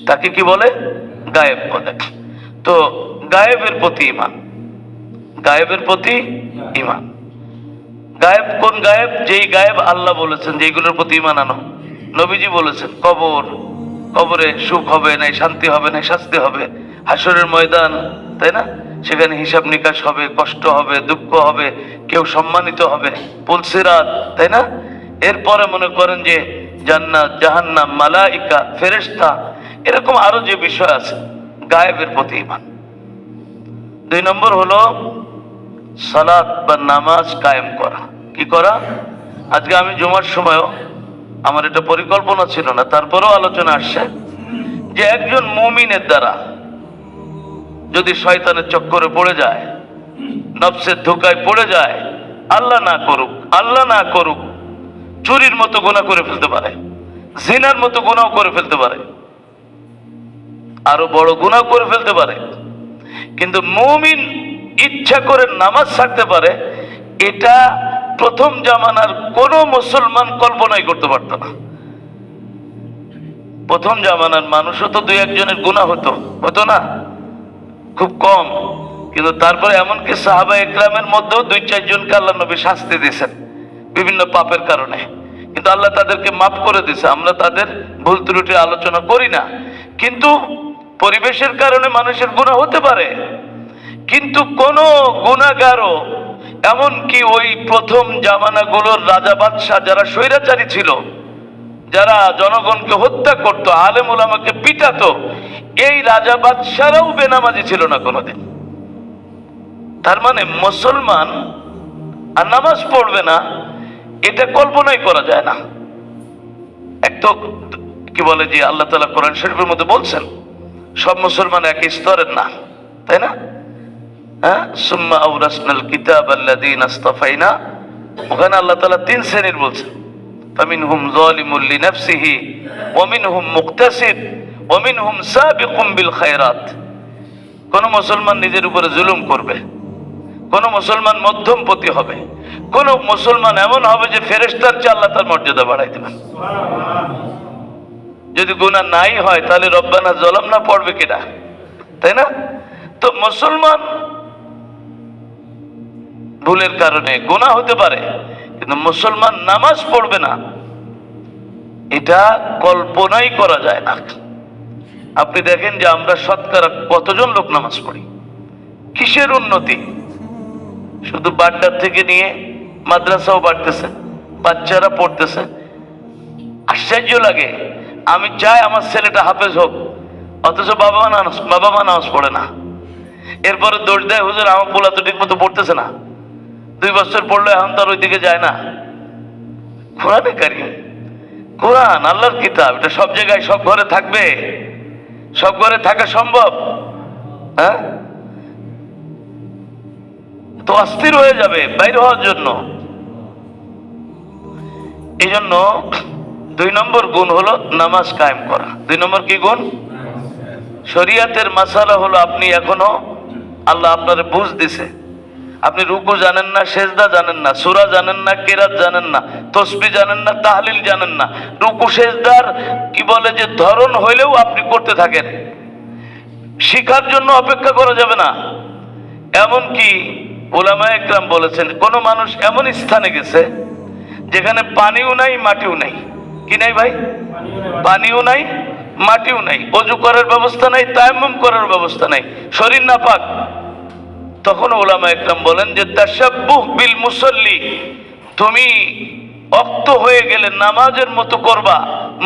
তাকে কি বলে? গায়েব বলে। তো গায়েবের প্রতি ঈমান, গায়েবের প্রতি ঈমান। গায়েব কোন গায়েব? যেই গায়েব আল্লাহ বলেছেন যেইগুলোর প্রতি ঈমান আনো। নবীজি বলেছেন কবর, কবরে সুখ হবে নাই, শান্তি হবে নাই, শাস্তি হবে। হাসরের ময়দান, তাই না, সেখানে হিসাব নিকাশ হবে, কষ্ট হবে, দুঃখ হবে, কেউ সম্মানিত হবে, পুলসিরাত, তাই না। এরপরে মনে করেন যে জান্নাত, জাহান্নাম, মালাইকা, ফেরেশতা, এরকম আরো যে বিষয় আছে, গায়েবের প্রতি ঈমান। দুই নম্বর হলো সালাত বা নামাজ কায়েম করা। কি করা? আজকে আমি জুমার সময়ও, আমার এটা পরিকল্পনা ছিল না, তারপরেও আলোচনা আসছে যে একজন মুমিনের দ্বারা যদি শয়তানের চক্করে পড়ে যায়, নফসের ধোঁকায় পড়ে যায়, আল্লাহ না করুক, আল্লাহ না করুক, চুরির মতো গুনাহ করে ফেলতে পারে, জিনার মতো গুনাহ করে ফেলতে পারে, আরো বড় গুনাহ করে ফেলতে পারে, কিন্তু মুমিন ইচ্ছা করে নামাজ ছাড়তে পারে, এটা প্রথম জামানার কোন মুসলমান কল্পনাই করতে পারত না। প্রথম জামানার মানুষও তো দুই একজনের গুনাহ হতো না, খুব কম, কিন্তু তারপরে এমনকি সাহাবা ইকরামের মধ্যেও দুই চারজনকে আল্লাহ নবী শাস্তি দিয়েছেন বিভিন্ন পাপের কারণে, কিন্তু আল্লাহ তাদেরকে মাফ করে দিয়েছে। আমরা তাদের ভুল ত্রুটি আলোচনা করি না, কিন্তু পরিবেশের কারণে মানুষের গুনাহ হতে পারে। কিন্তু কোন গুনাহগারও, এমনকি ওই প্রথম জামানাগুলোর রাজা বাদশাহ যারা স্বৈরাচারী ছিল, যারা জনগণকে হত্যা করত, আলেম ওলামাকে পিটাতো, এই রাজা বাদশারাও বেনামাজি ছিল না কোনোদিন। তার মানে মুসলমান আর নামাজ পড়বে না, এটা কল্পনাই করা যায় না। এক তো কি বলে যে আল্লাহ তাআলা কোরআন শরীফের মধ্যে বলছেন সব মুসলমান এক স্তরের না, তাই না। সুম্মা আওরাসনাল কিতাব আল্লাযীনা ইসতাফাইনা, ওখানে আল্লাহ তাআলা তিন শ্রেণীর বলছেন, ফামিনহুম যালিমুল লিনাফসিহি ওয়া মিনহুম মুকতাসিদ ওয়া মিনহুম সাবিকুম বিল খায়রাত। কোন মুসলমান নিজের উপরে জুলুম করবে, কোন মুসলমান মধ্যমপন্থী হবে, কোন মুসলমান এমন হবে যে ফেরেশতার চেয়ে আল্লাহ তার মর্যাদা বাড়াই দেবেন। যদি গুনাহ নাই হয় তাহলে রব্বানা যালামনা পড়বে কিনা, তাই না। তো মুসলমান ভুলের কারণে গুনাহ হতে পারে, কিন্তু মুসলমান নামাজ পড়বে না, এটা কল্পনাই করা যায় না। আপনি দেখেন যে আমরা শতকরা কতজন লোক নামাজ পড়ি, কিসের উন্নতি? শুধু বাড্ডার থেকে নিয়ে মাদ্রাসাও বাড়তেছে, বাচ্চারা পড়তেছে। আশ্চর্য লাগে, আমি চাই আমার ছেলেটা হাফেজ হোক, অথচ বাবা মা নামাজ পড়ে না। এরপরে দোষ দেয়, হুজুর আমার পোলা তো ঠিক মতো পড়তেছে না, 2 বছর পড়লো এখন তার ওইদিকে যায় না। কোরআনে কারীম, কোরআন আল্লাহর কিতাব, এটা সব জায়গায় সব ঘরে থাকবে? সব ঘরে থাকা সম্ভব? হ্যাঁ, তো অস্থির হয়ে যাবে বাইরে হওয়ার জন্য। এই জন্য 2 নম্বর গুণ হলো নামাজ কায়েম করা। 2 নম্বর কি গুণ? শরিয়াতের মাসালা হলো আপনি এখনো আল্লাহ আপনারে বুঝ দিছে, আপনি রুকু জানেন না, সেজদা জানেন না, সূরা জানেন না, কিরাত জানেন না, তাসবিহ জানেন না, তাহলিল জানেন না। রুকু সেজদার কি বলে যে ধরন হইলেও আপনি করতে থাকেন, শিখার জন্য অপেক্ষা করা যাবে না। এমনকি উলামায়ে ইকরাম বলেছেন কোন মানুষ এমন স্থানে গেছে যেখানে পানিও নাই মাটিও নাই, কি নাই ভাই? পানিও নাই মাটিও নাই, ওযু করার ব্যবস্থা নাই, তায়াম্মুম করার ব্যবস্থা নাই, শরীর নাপাক। তখন উলামায়ে ইকরাম বলেন যে তাশাব্বুহ বিল মুসাল্লি, তুমি অক্ত হয়ে গেলে নামাজের মতো করবা,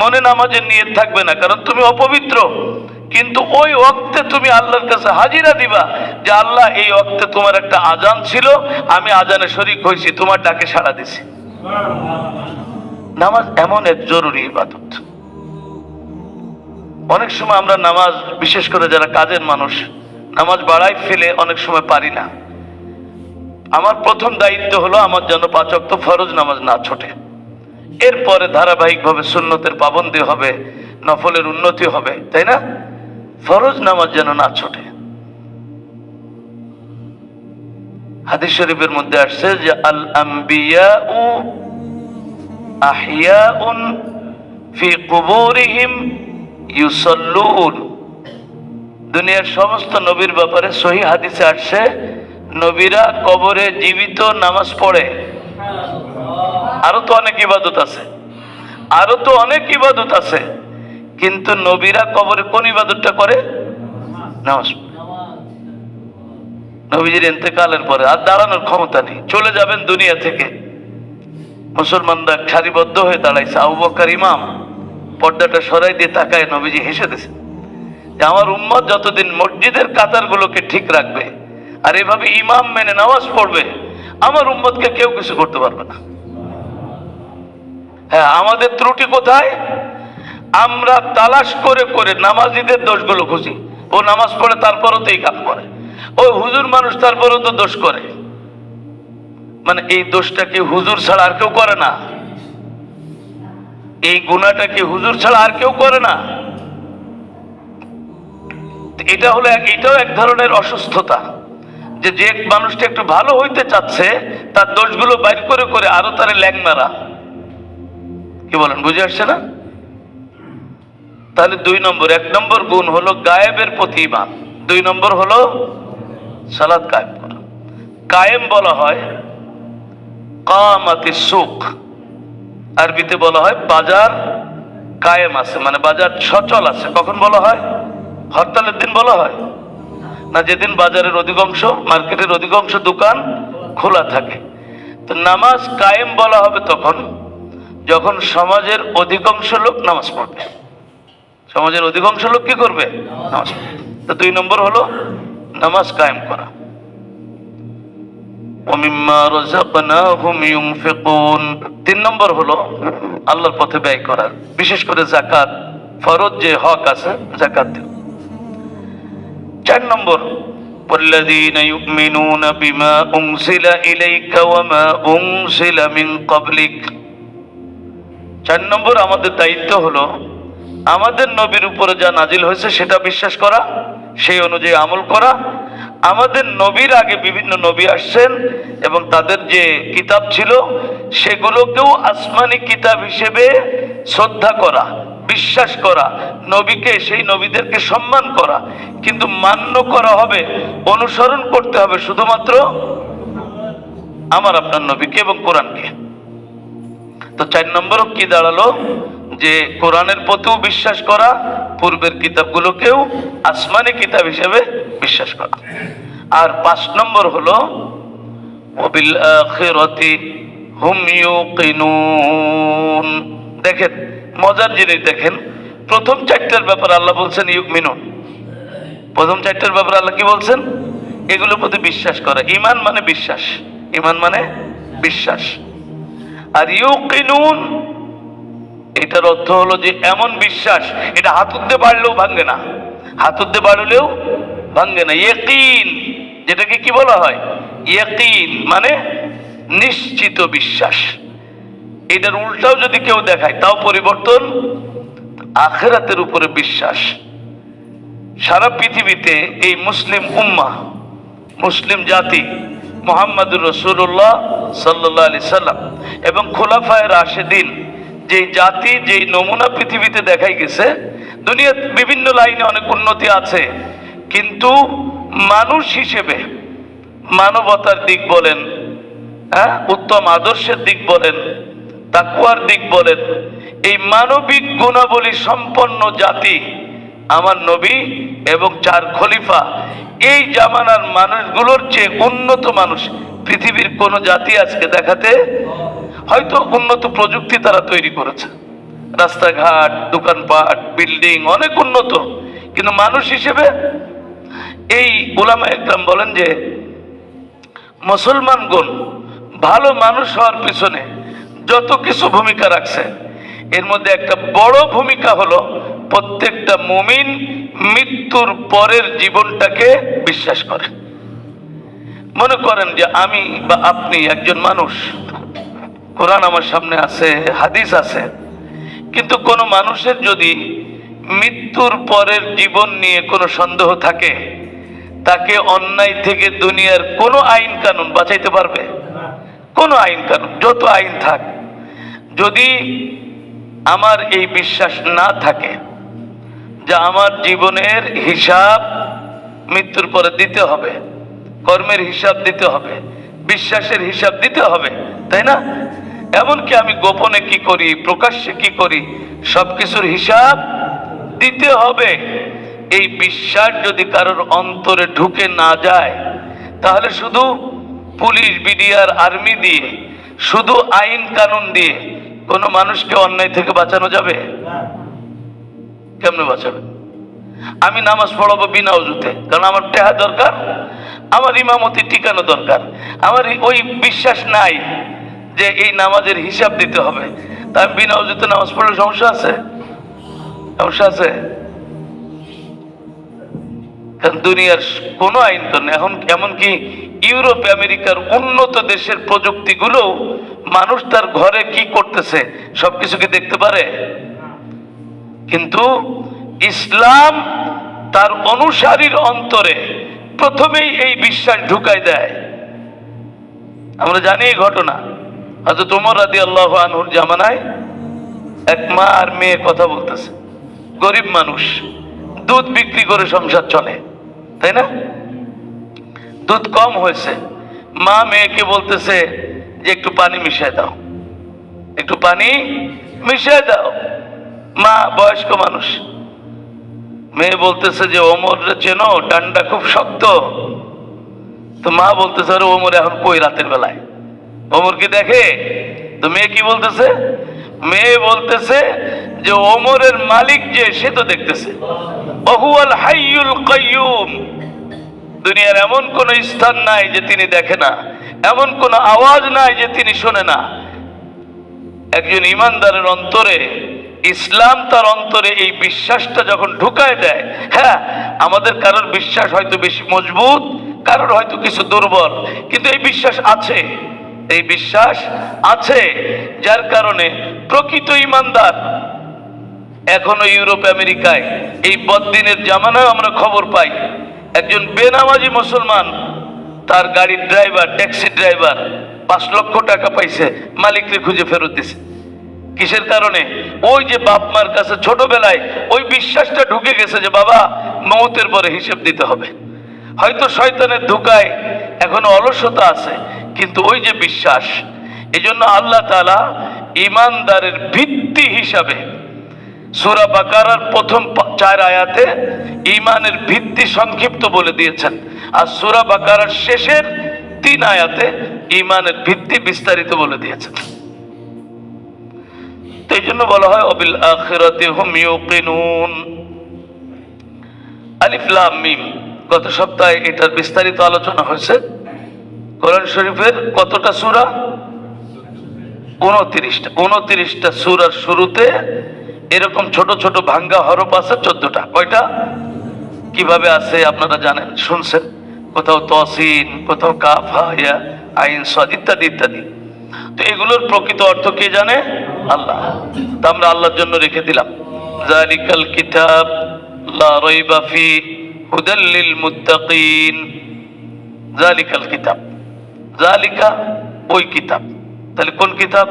মনে নামাজের নিয়ত থাকবে না কারণ তুমি অপবিত্র, কিন্তু ওই ওয়াক্তে তুমি আল্লাহর কাছে হাজিরা দিবা যে আল্লাহ এই ওয়াক্তে তোমার একটা আজান ছিল, আমি আজানে শরীক হয়েছি, তোমার ডাকে সাড়া দিছি। নামাজ এমন এক জরুরি ইবাদত। অনেক সময় আমরা নামাজ, বিশেষ করে যারা কাজের মানুষ, নামাজ বাড়াই ফেলে অনেক সময় পারি না। আমার প্রথম দায়িত্ব হলো আমার যেন 5 ওয়াক্ত ফরজ নামাজ না ছোটে, এরপরে ধারাবাহিকভাবে সুন্নতের পাবন্দি হবে, নফলের উন্নতি হবে, তাই না? ফরজ নামাজ যেন না ছোটে। হাদিস শরীফের মধ্যে আসছে যে আল আম্বিয়াউ আহিয়াউন ফি কুবুরিহিম ইউসাল্লুন, দুনিয়ার সমস্ত নবীর ব্যাপারে সহিহ হাদিসে আসছে নবীরা কবরে জীবিত, নামাজ পড়ে। আরো তো অনেক ইবাদত আছে, আরো তো অনেক ইবাদত আছে, কিন্তু নবীরা কবরে কোন ইবাদতটা করে? নামাজ। নবীজির ইন্তেকালের পরে আর দাঁড়ানোর ক্ষমতা নেই, চলে যাবেন দুনিয়া থেকে। মুসলমানরা সারিবদ্ধ হয়ে দাঁড়াইছে, আবু বকর ইমাম পর্দাটা সরাই দিয়ে তাকায়, নবীজি হেসে দিয়েছে যে আমার উম্মত যতদিন মসজিদের কাতারগুলোকে ঠিক রাখবে আর এভাবে ইমাম মেনে নামাজ পড়বে, আমার উম্মতকে কেউ কিছু করতে পারবে না। হ্যাঁ, আমাদের ত্রুটি কোথায়? আমরা তালাশ করে করে নামাজিদের দোষগুলো খুঁজি। ও নামাজ পড়ে তারপরও তো এই কাজ করে, ওই হুজুর মানুষ তারপরও তো দোষ করে। মানে এই দোষটা কি হুজুর ছাড়া আর কেউ করে না? এই গুনাহটা কি হুজুর ছাড়া আর কেউ করে না? এটা হলো এটাও এক ধরনের অসুস্থতা, যে যে মানুষটা একটু ভালো হইতে চাচ্ছে তার দোষগুলো বাইর করে করে আরো তারে ল্যাং মারা। কি বলেন, বুঝে আসছে না? তাহলে 2 নম্বর, 1 নম্বর গুণ হলো গায়েবের প্রতি ঈমান, 2 নম্বর হলো সালাত কায়েম করা। কায়েম বলা হয় কামাতিস সুক, আরবিতে বলা হয় বাজার কায়েম আছে, মানে বাজার সচল আছে। কখন বলা হয়? হরতালের দিন বলা হয় না, যেদিন বাজারের অধিকাংশ, মার্কেটের অধিকাংশ দোকান খোলা থাকে। তো নামাজ কায়েম বলা হবে তখন যখন সমাজের অধিকাংশ লোক নামাজ পড়বে। সমাজের অধিকাংশ লোক কি করবে? নামাজ পড়বে। তো 2 নম্বর হলো নামাজ কায়েম করা। ওমিম্মা রাযাকনাহুম ইউনফিকুন, 3 নম্বর হলো আল্লাহর পথে ব্যয় করা, বিশেষ করে যাকাত, ফরজ যে হক আছে যাকাত দেওয়া। 4 নম্বর ওয়াল্লাযীনা ইউমিনুনা বিমা উনজিলা ইলাইকা ওয়া মা উনজিলা মিন ক্বাবলিক। 4 নম্বর আমাদের দায়িত্ব হলো আমাদের নবীর উপরে যা নাজিল হয়েছে সেটা বিশ্বাস করা, সেই অনুযায়ী আমল করা। আমাদের নবীর আগে বিভিন্ন নবী আসছেন এবং তাদের যে কিতাব ছিল সেগুলোকেও আসমানি কিতাব হিসেবে শ্রদ্ধা করা, বিশ্বাস করা, নবীকে, সেই নবীদেরকে সম্মান করা, কিন্তু মান্য করা হবে, অনুসরণ করতে হবে শুধুমাত্র আমার আপনার নবীকে এবং কোরআনকে। তো 4 নম্বরও কি দাঁড়ালো? যে কোরআনের প্রতিও বিশ্বাস করা, পূর্বের কিতাবগুলোকেও আসমানি কিতাব হিসেবে বিশ্বাস করা। আর 5 নম্বর হলো ওয়াবিল আখিরাতি হুম ইউকিনুন। দেখেন মজার জিনিস, দেখেন প্রথম 4টার ব্যাপারে আল্লাহ বলছেন ইউমিনুন, প্রথম 4টার ব্যাপারে আল্লাহ কি বলছেন? এগুলোর প্রতি বিশ্বাস করা। ঈমান মানে বিশ্বাস, ঈমান মানে বিশ্বাস। আর ইউকিনুন এটার অর্থ হলো যে এমন বিশ্বাস, এটা হাত উঠতে পারলেও ভাঙবে না, হাত উঠতে পারলেও ভাঙ্গে না। ইয়াকিন, যেটাকে কি বলা হয়? ইয়াকিন মানে নিশ্চিত বিশ্বাস। এটার উল্টাও যদি কেউ দেখায় তাও পরিবর্তন। আখিরাতের উপরে বিশ্বাস। সারা পৃথিবীতে এই মুসলিম উম্মাহ, মুসলিম জাতি, মুহাম্মদুর রাসূলুল্লাহ সাল্লাল্লাহু আলাইহি সাল্লাম এবং খোলাফায়ে রাশেদিন, যেই জাতি, যেই নমুনা পৃথিবীতে দেখাই গেছে। দুনিয়ার বিভিন্ন লাইনে অনেক উন্নতি আছে, কিন্তু মানুষ হিসেবে মানবতার দিক বলেন, উত্তম আদর্শের দিক বলেন, তাকওয়ার দিক বলেন, এই মানবিক গুণাবলী সম্পন্ন জাতি আমার নবী এবং 4 খলিফা, এই জামানার মানুষগুলোর চেয়ে উন্নত মানুষ পৃথিবীর কোন জাতি আজকে দেখাতে, হয়তো উন্নত প্রযুক্তি তারা তৈরি করেছে, রাস্তাঘাট, দোকানপাট, বিল্ডিং অনেক উন্নত, কিন্তু মানুষ হিসেবে এই উলামা একরাম বলেন যে মুসলমানগণ ভালো মানুষ হওয়ার পিছনে যত কিছু ভূমিকা রাখছে, এর মধ্যে একটা বড় ভূমিকা হলো প্রত্যেকটা মুমিন মৃত্যুর পরের জীবনটাকে বিশ্বাস করে। মনে করেন যে আমি বা আপনি একজন মানুষ, কোরআন আমার সামনে আছে, হাদিস আছে, কিন্তু কোন মানুষের যদি মৃত্যুর পরের জীবন নিয়ে কোনো সন্দেহ থাকে, তাকে অন্যায় থেকে দুনিয়ার কোনো আইন কানুন বাঁচাইতে পারবে? কোন আইন কানুন, যত আইন থাক, যদি আমার এই বিশ্বাস না থাকে যে আমার জীবনের হিসাব মৃত্যুর পরে দিতে হবে, কর্মের হিসাব দিতে হবে, বিশ্বাসের হিসাব দিতে হবে, তাই না? এমনকি আমি গোপনে কি করি, প্রকাশ্যে কি করি, সবকিছুর হিসাব দিতে হবে। এই বিশ্বাস যদি কারোর অন্তরে ঢুকে না যায়, তাহলে শুধু পুলিশ, বিডিআর, আর্মি দিয়ে, শুধু আইন কানুন দিয়ে কোনো মানুষকে অন্যায় থেকে বাঁচানো যাবে? কেমনে বাঁচাবে? আমি নামাজ পড়াবো বিনা ওযুতে, কারণ আমার টেহা দরকার, আমার ইমামতি টিকানো দরকার, আমার ওই বিশ্বাস নাই যে এই নামাজের হিসাব দিতে হবে, তা আমি বিনা ওযুতে নামাজ পড়লে সমস্যা আছে? সমস্যা আছে? কারণ দুনিয়ার কোনো আইন তো নেই এখন, এমনকি ইউরোপ আমেরিকার উন্নত দেশের প্রযুক্তিগুলো মানুষ তার ঘরে কি করতেছে সবকিছু কি দেখতে পারে? কিন্তু ইসলাম তার অনুসারীর অন্তরে প্রথমেই এই বিশ্বাস ঢুকাই দেয়। আমরা জানি এই ঘটনা, হযরত ওমর রাদিয়াল্লাহু আনহুর জামানায় এক মা আর মেয়ে কথা বলতেছে, গরিব মানুষ, দুধ বিক্রি করে সংসার চলে, তাই না? দুধ কম হয়েছে, মা মেয়েকে বলতেছে যে একটু পানি মিশিয়ে দাও, একটু পানি মিশিয়ে দাও। মা বয়স্ক মানুষ, মেয়ে বলতেছে যে ওমর চেনো, ডান্ডা খুব শক্ত। তো মা বলতেছে আরে ওমর এখন কই রাতের বেলায়, ওমর কি দেখে? তো মেয়ে কি বলতেছে? মেয়ে বলতেছে যে ওমরের মালিক যে, সে তো দেখতেছে। ওহুয়াল হাইয়ুল কাইয়ুম, দুনিয়ার এমন কোন স্থান নাই যে তিনি দেখে না, এমন কোন আওয়াজ নাই যে তিনি শোনে না। একজন ইমানদারের অন্তরে ইসলাম তার অন্তরে এই বিশ্বাসটা যখন ঢুকায় দেয়, হ্যাঁ আমাদের কারোর বিশ্বাস হয়তো বেশি মজবুত, কারোর হয়তো কিছু দুর্বল, কিন্তু এই বিশ্বাস আছে, এই বিশ্বাস আছে, যার কারণে প্রকৃত ইমানদার এখনো ইউরোপ আমেরিকায় এই বদ্দিনের জামানায় আমরা খবর পাই, একজন বেনামাজি মুসলমান, তার গাড়ির ড্রাইভার, ট্যাক্সি ড্রাইভার 5 লক্ষ টাকা পাইছে, মালিককে খুঁজে ফেরত দিছে। কিসের কারণে? ওই যে বাপ মার কাছে ছোটবেলায় ওই বিশ্বাসটা ঢুকে গেছে যে বাবা মওতের পরে হিসেব দিতে হবে। হয়তো শয়তানের ধোঁকায় এখনো অলসতা আছে, কিন্তু ওই যে বিশ্বাস, এজন্য আল্লাহ তাআলা ইমানদারের ভিত্তি হিসাবে সূরা বাকারার প্রথম 4 আয়াতে ঈমানের ভিত্তি সংক্ষিপ্ত বলে দিয়েছেন, আর সূরা বাকারার শেষের 3 আয়াতে ঈমানের ভিত্তি বিস্তারিত বলে দিয়েছেন। তো এই জন্য বলা হয় ওয়াবিল আখিরাতি হুম ইউকিনুন। আলিফ লাম মিম, গত সপ্তাহে এটার বিস্তারিত আলোচনা হয়েছে। কোরআন শরীফের কতটা সূরা? 29টা। 29টা সূরার শুরুতে এরকম ছোট ছোট ভাঙ্গা হরফ আছে 14টা। কয়টা? কিভাবে আছে আপনারা জানেন, শুনছেন, কোথাও তসিন, কোথাও কাফ হা ইয়া আইন সাদ ইত্যাদি ইত্যাদি। তো এগুলোর প্রকৃত অর্থ কে জানে? আল্লাহ। তা আমরা আল্লাহর জন্য রেখে দিলাম, যালিকাল কিতাব লা রাইবা ফি হুদাল লিল মুত্তাকিন। যালিকাল কিতাব, যালিকা ওই কিতাব। তাহলে কোন কিতাব?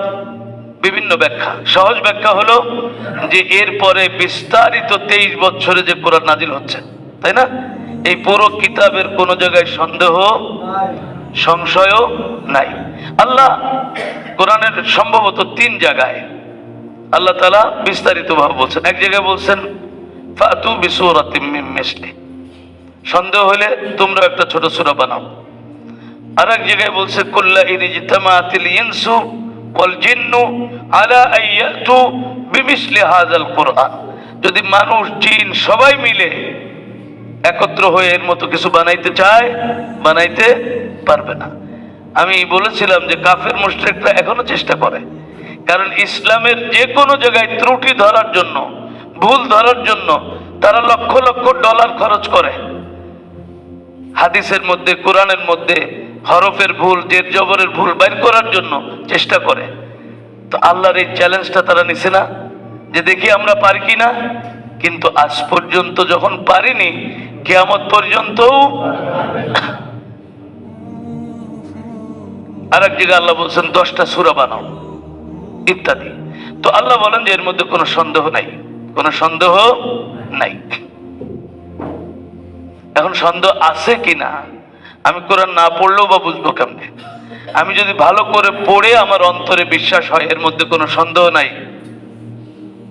বিভিন্ন ব্যাখ্যা। সহজ ব্যাখ্যা হলো যে এরপরে বিস্তারিত 23 বছরে যে কোরআন নাজিল হচ্ছে, তাই না? এই পুরো কিতাবের কোন জায়গায় সন্দেহ সংশয়ও নাই। আল্লাহ কোরআনের সম্ভবত 3 জায়গায় আল্লাহ তাআলা বিস্তারিত ভাবে বলছেন। এক জায়গায় বলছেন ফাতু বিসূরাতিম মিন মিসলি, সন্দেহ হলে তোমরা একটা ছোট সূরা বানাও। আর এক জায়গায় বলছে কুল্লা ইনজিতামাতিল ইনসু ওয়াল জিন্নু আলা আইয়াতু বিমিসলি হাযাল কুরআন, যদি মানুষ জিন সবাই মিলে একত্র হয়ে এর মতো কিছু বানাইতে চায়, বানাইতে পারবে না। আমি বলেছিলাম যে কাফের মুশরিকরা এখনো চেষ্টা করে, কারণ ইসলামের যে কোনো জায়গায় ত্রুটি ধরার জন্য, ভুল ধরার জন্য তারা লক্ষ লক্ষ ডলার খরচ করে। হাদিসের মধ্যে, কোরআনের মধ্যে হরফের ভুল, জের জবরের ভুল বের করার জন্য চেষ্টা করে। তো আল্লাহর এই চ্যালেঞ্জটা তারা নিছে না, যে দেখি আমরা পারি কিনা। কিন্তু আজ পর্যন্ত যখন পারিনি, কিয়ামত পর্যন্ত। আর এক জায়গায় আল্লাহ বলছেন 10টা সূরা বানাও ইত্যাদি। তো আল্লাহ বলেন যে এর মধ্যে কোনো সন্দেহ নাই, কোনো সন্দেহ নাই। এখন সন্দেহ আছে কিনা, আমি কোরআন না পড়লেও বা বুঝবো কেমনে? আমি যদি ভালো করে পড়ে আমার অন্তরে বিশ্বাস হয় এর মধ্যে কোনো সন্দেহ নাই,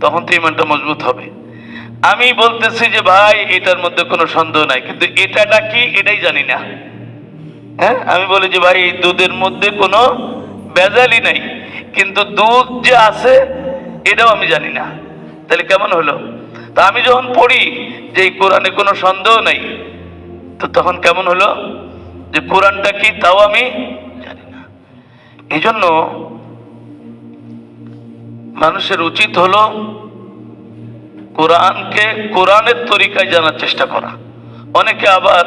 তখন তো ইমানটা মজবুত হবে। আমি বলতেছি যে ভাই এটার মধ্যে কোনো সন্দেহ নাই, কিন্তু এটাটা কি এটাই জানি না। হ্যাঁ, আমি বলি যে ভাই এই দুধের মধ্যে কোনো ভেজালই নাই, কিন্তু দুধ যে আছে এটাও আমি জানি না। তাহলে কেমন হলো? তা আমি যখন পড়ি যে এই কোরআনে কোনো সন্দেহ নাই, তো তখন কেমন হলো যে কোরআনটা কি তাও আমি জানি না। এই জন্য মানুষের উচিত হলো কোরআনকে কোরআনের তরিকায় জানার চেষ্টা করা। অনেকে আবার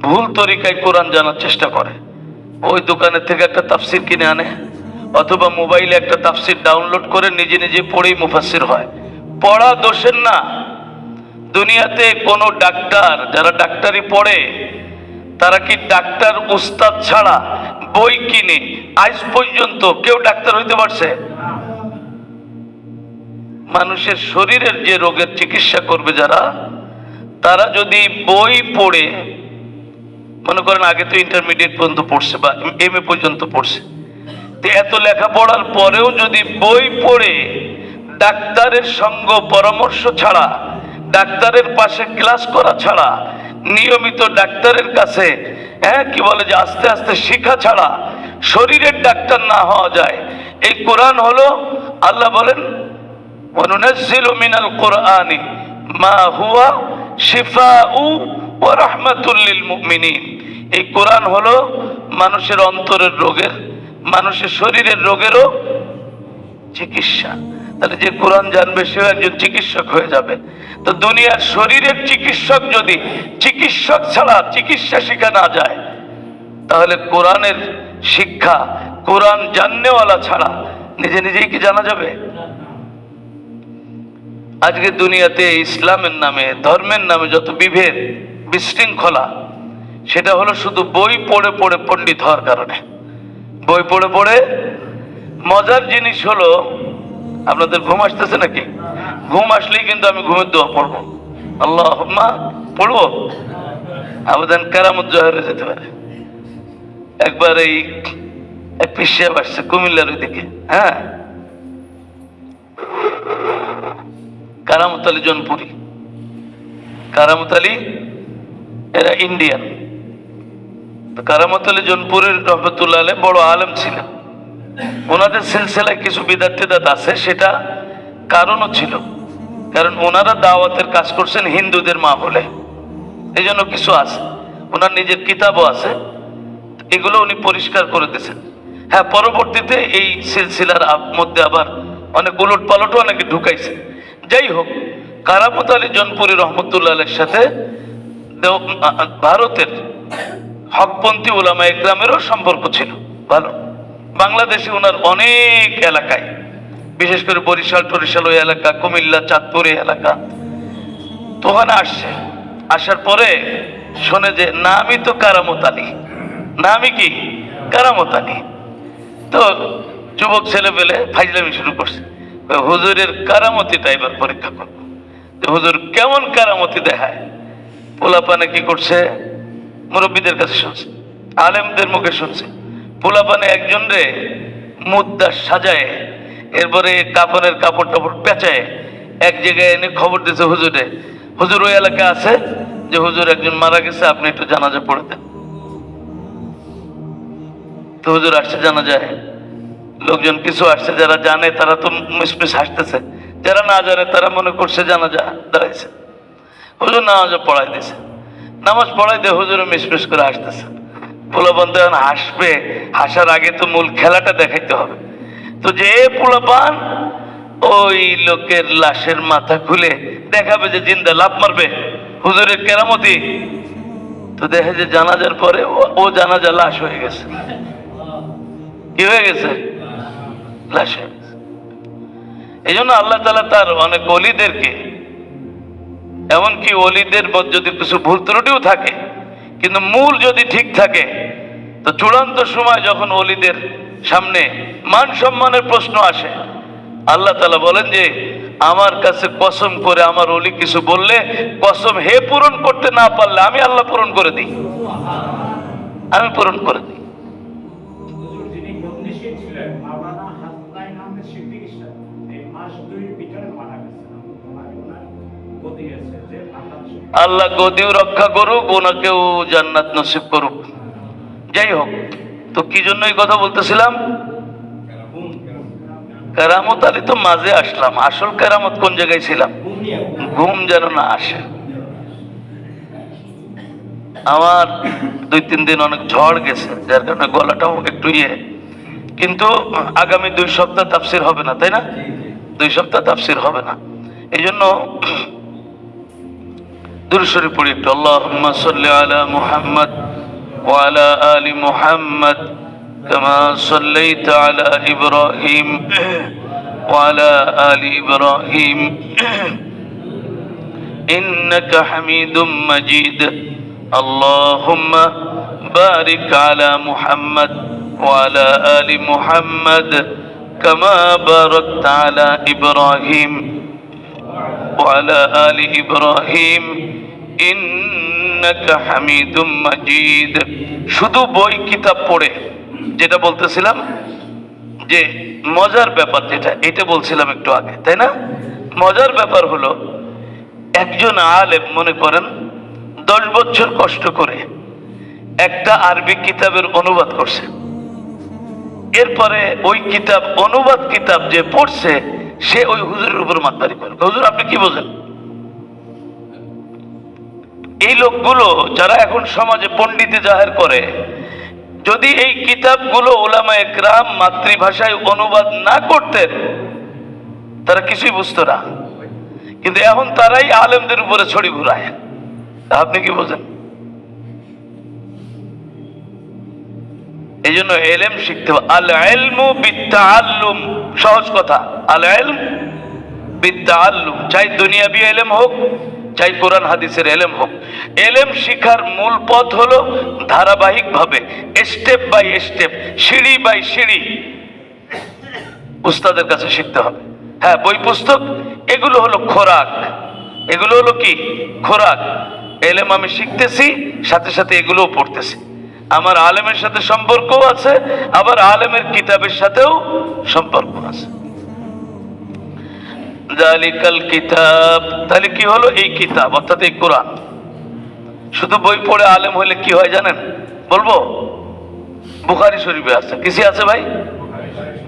ভুল তরিকায় কোরআন জানার চেষ্টা করে। ওই দোকানের থেকে একটা তাফসির কিনে আনে, অথবা মোবাইলে একটা তাফসির ডাউনলোড করে নিজে নিজে পড়েই মুফাসসির হয়। পড়া দোষের না। দুনিয়াতে কোনো ডাক্তার, যারা ডাক্তারি পড়ে, তারা কি ডাক্তার উস্তাদ ছাড়া বই কিনে আজ পর্যন্ত কেউ ডাক্তার হইতে পারছে? মানুষের শরীরের যে রোগের চিকিৎসা করবে যারা, তারা যদি বই পড়ে, মনে করেন আগে তো ইন্টারমিডিয়েট পর্যন্ত পড়ছে বা MA পর্যন্ত পড়ছে, তো এত লেখাপড়ার পরেও যদি বই পড়ে ডাক্তারের সঙ্গ পরামর্শ ছাড়া, ডাক্তারের পাশে ক্লাস করা ছাড়া, নিয়মিত ডাক্তারের কাছে কি বলে যে আস্তে আস্তে শিখা ছাড়া শরীরের ডাক্তার না হওয়া যায়। এই কোরআন হলো, আল্লাহ বলেন ওয়ানুনাজ্জিলু মিনাল কুরআনি মা হুয়া শিফাউ ওয়া রাহমাতুল লিল মুমিনিন। এই কোরআন হলো মানুষের অন্তরের রোগের, মানুষের শরীরের রোগেরও চিকিৎসা। তাহলে যে কোরআন জানবে সেও একজন চিকিৎসক হয়ে যাবে। তো দুনিয়ার শরীরের চিকিৎসক যদি চিকিৎসক ছাড়া চিকিৎসা শিখা না যায়, তাহলে কোরআনের শিক্ষা, কোরআন জাননেওয়ালা ছাড়া নিজে নিজেই কি জানা যাবে? আজকে দুনিয়াতে ইসলামের নামে, ধর্মের নামে যত বিভেদ, বিশৃঙ্খলা, সেটা হলো শুধু বই পড়ে পড়ে পণ্ডিত হওয়ার কারণে। বই পড়ে পড়ে। মজার জিনিস হলো, আপনাদের ঘুম আসতেছে নাকি? ঘুম আসলেই কিন্তু আমি ঘুমের দোয়া পড়বো, আল্লাহুম্মা পড়বো, আবেদন কারামত জোহরে যেতে পারে। একবার এই এক পিসিয়া আসছে কুমিল্লার ওইদিকে, হ্যাঁ, কারামত আলী জনপুরি। কারামত আলী এরা ইন্ডিয়ান। কারামত আলী জনপুরের রহমতুল্লাহ আলাইহি বড় আলেম ছিলেন। ওনাদের সিলসিলায় কিছু বিদআত টিদাত আছে, সেটা কারণও ছিল, কারণ ওনারা দাওয়াতের কাজ করছেন হিন্দুদের মাহলে, এই জন্য কিছু আছে। ওনার নিজের কিতাবও আছে, এগুলো উনি পরিষ্কার করে দিয়েছেন। হ্যাঁ, পরবর্তীতে এই সিলসিলার মধ্যে আবার অনেক উলট পালটও অনেকে ঢুকাইছে। যাই হোক, কারামত আলী জনপুরি রহমতুল্লাহ আলাইহির সাথে ভারতের হকপন্থী উলামা ইকরামেরও সম্পর্ক ছিল ভালো। বাংলাদেশে ওনার অনেক এলাকায়, বিশেষ করে বরিশাল টরিশাল ওই এলাকা, কুমিল্লা চাঁদপুর এই এলাকা, তো ওখানে আসছে। আসার পরে শোনে যে নামই তো কারামত আলী, নামই কি কারামত আলী। তো যুবক ছেলে পেলে ফাইজলামি শুরু করছে, হুজুরের কারামতিটা এবার পরীক্ষা করবো, হুজুর কেমন কারামতি দেখায়। পোলাপানে কি করছে, মুরব্বীদের কাছে শুনছে, আলেমদের মুখে শুনছে, পোলাপানে একজন রে মুদ্রা সাজায়, এরপরে কাপড়ের কাপড় টাপড় পেঁচায় এক জায়গায় এনে খবর দিয়েছে হুজুরে, হুজুর ওই এলাকায় আছে যে হুজুর একজন মারা গেছে, আপনি একটু জানাজা পড়ে দেন। তো হুজুর আসছে জানাজায়, লোকজন কিছু আসছে, যারা জানে তারা তো মিসমিস হাসতেছে, যারা না জানে তারা মনে করছে জানাজা দাঁড়াইছে। হুজুর নামাজ পড়াই দিয়েছে, নামাজ পড়াই দিয়ে হুজুর মিসমিস করে হাসতেছে। পোলাপান তো এখন হাসবে, হাসার আগে তো মূল খেলাটা দেখাইতে হবে। তো যে পোলাপান ওই লোকের লাশের মাথা খুলে দেখাবে যে জিন্দা লাফ মারবে হুজুরের কেরামতি, তো দেখে যে জানাজার পরে ও জানাজা লাশ হয়ে গেছে। কি হয়ে গেছে? লাশ হয়ে গেছে। এই জন্য আল্লাহ তাআলা তার অনেক ওলিদেরকে, এমনকি ওলিদের যদি কিছু ভুল ত্রুটিও থাকে কিন্তু মূল যদি ঠিক থাকে, তো চূড়ান্ত সময় যখন ওলিদের সামনে মান সম্মানের প্রশ্ন আসে, আল্লাহ তাআলা বলেন যে আমার কাছে কসম করে আমার ওলি কিছু বললে কসম হে পূরণ করতে না পারলে আমি আল্লাহ পূরণ করে দিই, আমি পূরণ করে দিই। আল্লাহ গদিও রক্ষা করুক, ওনাকেও জান্নাত নসিব করুক। যাই হোক, তো কি জন্য এই কথা বলতেছিলাম? কেরামত আলী তো মাঝে আসলাম, আসল কেরামত কোন জায়গায় ছিলাম? ঘুম যেন না আসে। আমার 2-3 দিন অনেক ঝড় গেছে, যার কারণে গলাটাও একটু কিন্তু আগামী 2 সপ্তাহ তাফসির হবে না, তাই না? 2 সপ্তাহ তাফসির হবে না, এই জন্য দুরূদ শরীফ পড়ি একটু। আল্লাহুম্মা সাল্লি আলা মুহাম্মদ ওয়া আলা আলি মুহাম্মদ কামা সাল্লাইতা আলা ইব্রাহিম ওয়া আলা আলি ইব্রাহিম ইন্নাকা হামিদুম মাজিদ। আল্লাহুম্মা বারিক আলা মুহাম্মদ ওয়া আলা আলি মুহাম্মদ কামা বারাকতা আলা ইব্রাহিম ওয়া আলা আলি ইব্রাহিম ইন্নাকা হামিদুম মাজিদ। শুধু বই কিতাব পড়ে, যেটা বলতেছিলাম যে মজার ব্যাপার, যেটা এটা বলছিলাম একটু আগে, তাই না? মজার ব্যাপার হলো একজন আলেম মনে করেন 10 বছর কষ্ট করে একটা আরবি কিতাবের অনুবাদ করছে, এরপরে ওই কিতাব অনুবাদ কিতাব যে পড়ছে সে ওই হুজুরের উপর মাতবারি করে, হুজুর আপনি কি বোঝেন? এই লোকগুলো যারা এখন সমাজে পণ্ডিতি জাহের করে, যদি এই কিতাবগুলো উলামায়ে কেরাম মাতৃভাষায় অনুবাদ না করতেন তারা কিছুই বুঝতো না, কিন্তু এখন তারাই আলেমদের উপরে ছড়ি ঘুরায়। আপনি কি বোঝেন? এই জন্য এলেম শিখতে হবে। আল ইলমু বিত্তাআল্লুম, সহজ কথা, আল ইলম বিত্তাআল্লুম। চাই দুনিয়াবি এলেম হোক, চাই কোরআন হাদিসের এলেম হোক, এলেম শিখার মূল পথ হলো ধারাবাহিকভাবে, স্টেপ বাই স্টেপ, সিঁড়ি বাই সিঁড়ি উস্তাদের কাছে শিখতে হবে। হ্যাঁ, বই পুস্তক এগুলো হলো খোরাক, এগুলো হলো কি খোরাক। এলেম আমি শিখতেছি, সাথে সাথে এগুলোও পড়তেছি, আমার আলেমের সাথে সম্পর্কও আছে, আবার আলেমের কিতাবের সাথেও সম্পর্ক আছে। জালিকাল কিতাব, তাহলে কি হলো? এই কিতাব অর্থাৎ এই কোরআন। শুধু বই পড়ে আলেম হলে কি হয় জানেন? বলবো, বুখারী শরীফে আছে, কিসে আছে ভাই?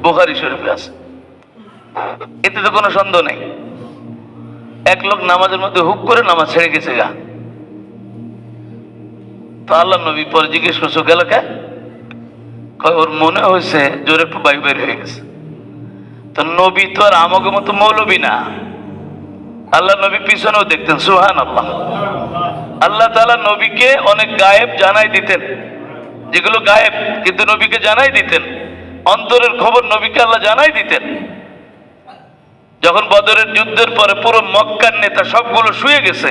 বুখারী শরীফে আছে, এতে তো কোনো সন্দেহ নেই। এক লোক নামাজের মধ্যে হুক করে নামাজ ছেড়ে গেছে গা, তো আল্লাহ নবী পরে জিজ্ঞেস করছো গেল কে? ওর মনে হয়েছে জোরে একটু বাইর বাইর হয়ে গেছে। তো নবী তো আর আমাকে মতো মৌলবী না, আল্লাহ নবী পিছনেও দেখতেন, সুবহানাল্লাহ। আল্লাহ তাআলা নবীকে অনেক গায়েব জানাই দিতেন, যেগুলো গায়েব কিন্তু নবীকে জানাই দিতেন। অন্তরের খবর নবীকে আল্লাহ জানাই দিতেন। যখন বদরের যুদ্ধের পরে পুরো মক্কার নেতা সবগুলো শুয়ে গেছে,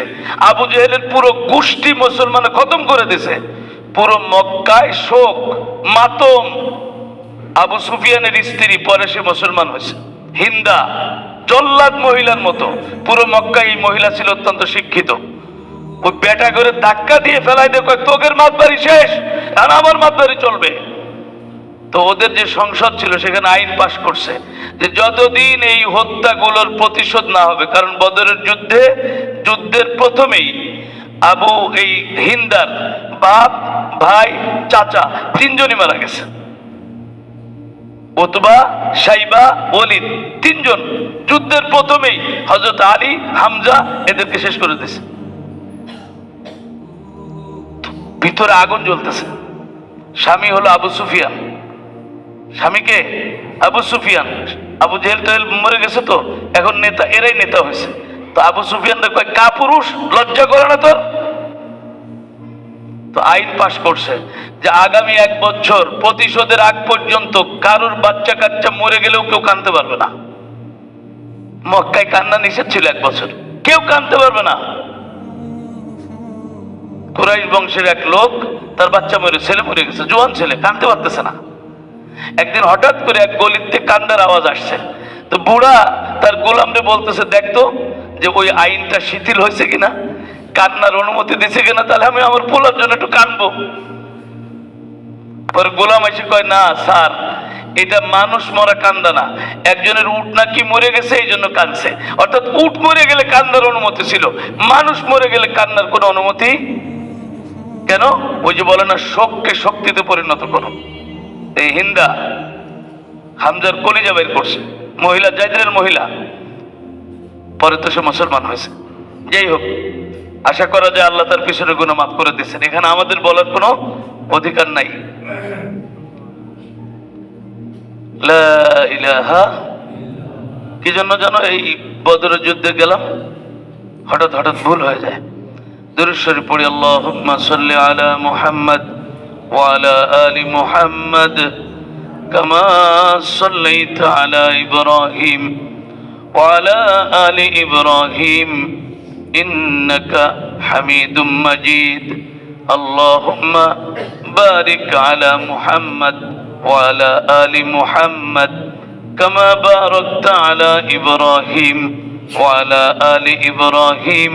আবু জেহেলের পুরো গোষ্ঠী মুসলমান খতম করে দিয়েছে, পুরো মক্কায় শোক মাতম। আবু সুফিয়ানের স্ত্রী পরে সে মুসলমান হয়েছে, হিন্দা, জল্লাদ মহিলার মতো। পুরো মক্কায় এই মহিলা ছিল অত্যন্ত শিক্ষিত। ওই বেটা করে ধাক্কা দিয়ে ফেলাই দিয়ে কয়, তোদের মাতবাড়ি শেষ, আর আমার মাতবাড়ি চলবে। তো ওদের যে সংসদ ছিল সেখানে আইন পাশ করছে যে যতদিন এই হত্যাগুলোর প্রতিশোধ না হবে, কারণ বদরের যুদ্ধের প্রথমেই আবু এই হিন্দার বাপ, ভাই, চাচা তিনজনই মারা গেছে। উতবা, শাইবা, ওয়ালিদ তিনজন যুদ্ধের প্রথমেই হযরত আলী, হামজা এদেরকে শেষ করে দিয়েছে। ভিতরে আগুন জ্বলতেছে। স্বামী হলো আবু সুফিয়ান, স্বামীকে আবু সুফিয়ান। আবু জেহেল টেহেল মরে গেছে, তো এখন নেতা, এরাই নেতা হয়েছে। তো আবু সুফিয়ান কয়, কাপুরুষ, লজ্জা করে না তোর? তো আইন পাশ করছে যে আগামী 1 বছর প্রতিশোধের আগ পর্যন্ত কারোর বাচ্চা কাচ্চা মরে গেলেও কেউ কাঁদতে পারবে না। মক্কায় কান্না নিষেধ ছিল 1 বছর, কেউ কাঁদতে পারবে না। কুরাইশ বংশের এক লোক, তার বাচ্চা ছেলে মরে গেছে, জোয়ান ছেলে, কাঁদতে পারতেছে না। একদিন হঠাৎ করে এক গলিতে কান্দার আওয়াজ আসছে। তো বুড়া তার গোলামরে বলতেছে, দেখতো যে ওই আইনটা শিথিল হয়েছে কিনা, কান্নার অনুমতি দিছে কিনা, তাহলে আমি আমার পোলার জন্য একটু কানবো। পরে গোলাম এসে কয়, না স্যার, এটা মানুষ মরা কান্দা না, একজনের উট নাকি মরে গেছে এই জন্য কাঁদছে। অর্থাৎ উট মরে গেলে কান্নার অনুমতি ছিল, মানুষ মরে গেলে কান্নার কোনো অনুমতি কেন? ওই যে বলে না, শোককে শক্তিতে পরিণত করো। এই হিন্দা হামজার কলিজা বের করছে, মহিলা, জায়দের মহিলা, পরে তো সে মুসলমান হয়েছে। যাই হোক, আশা করা যায় আল্লাহ তার পিছনে গুনাহ মাফ করে দিচ্ছেন, এখানে আমাদের বলার কোনো অধিকার নাই। লা ইলাহা, কি জন্য জানো এই বদরের যুদ্ধে গেলাম, হঠাৎ ভুল হয়ে যায়। দুরূদ শরীফ পড়ি, আল্লাহুম্মা সাল্লি আলা মুহাম্মদ ওয়া আলা আলি মুহাম্মদ কামা সাল্লাইতা আলা ইব্রাহিম ওয়া আলা আলি ইব্রাহিম ইন্নাকা হামিদুম মাজিদ। আল্লাহুম্মা বারিক আলা মুহাম্মদ ওয়া আলা আলি মুহাম্মদ কামা বারাকতা আলা ইব্রাহিম ওয়া আলা আলি ইব্রাহিম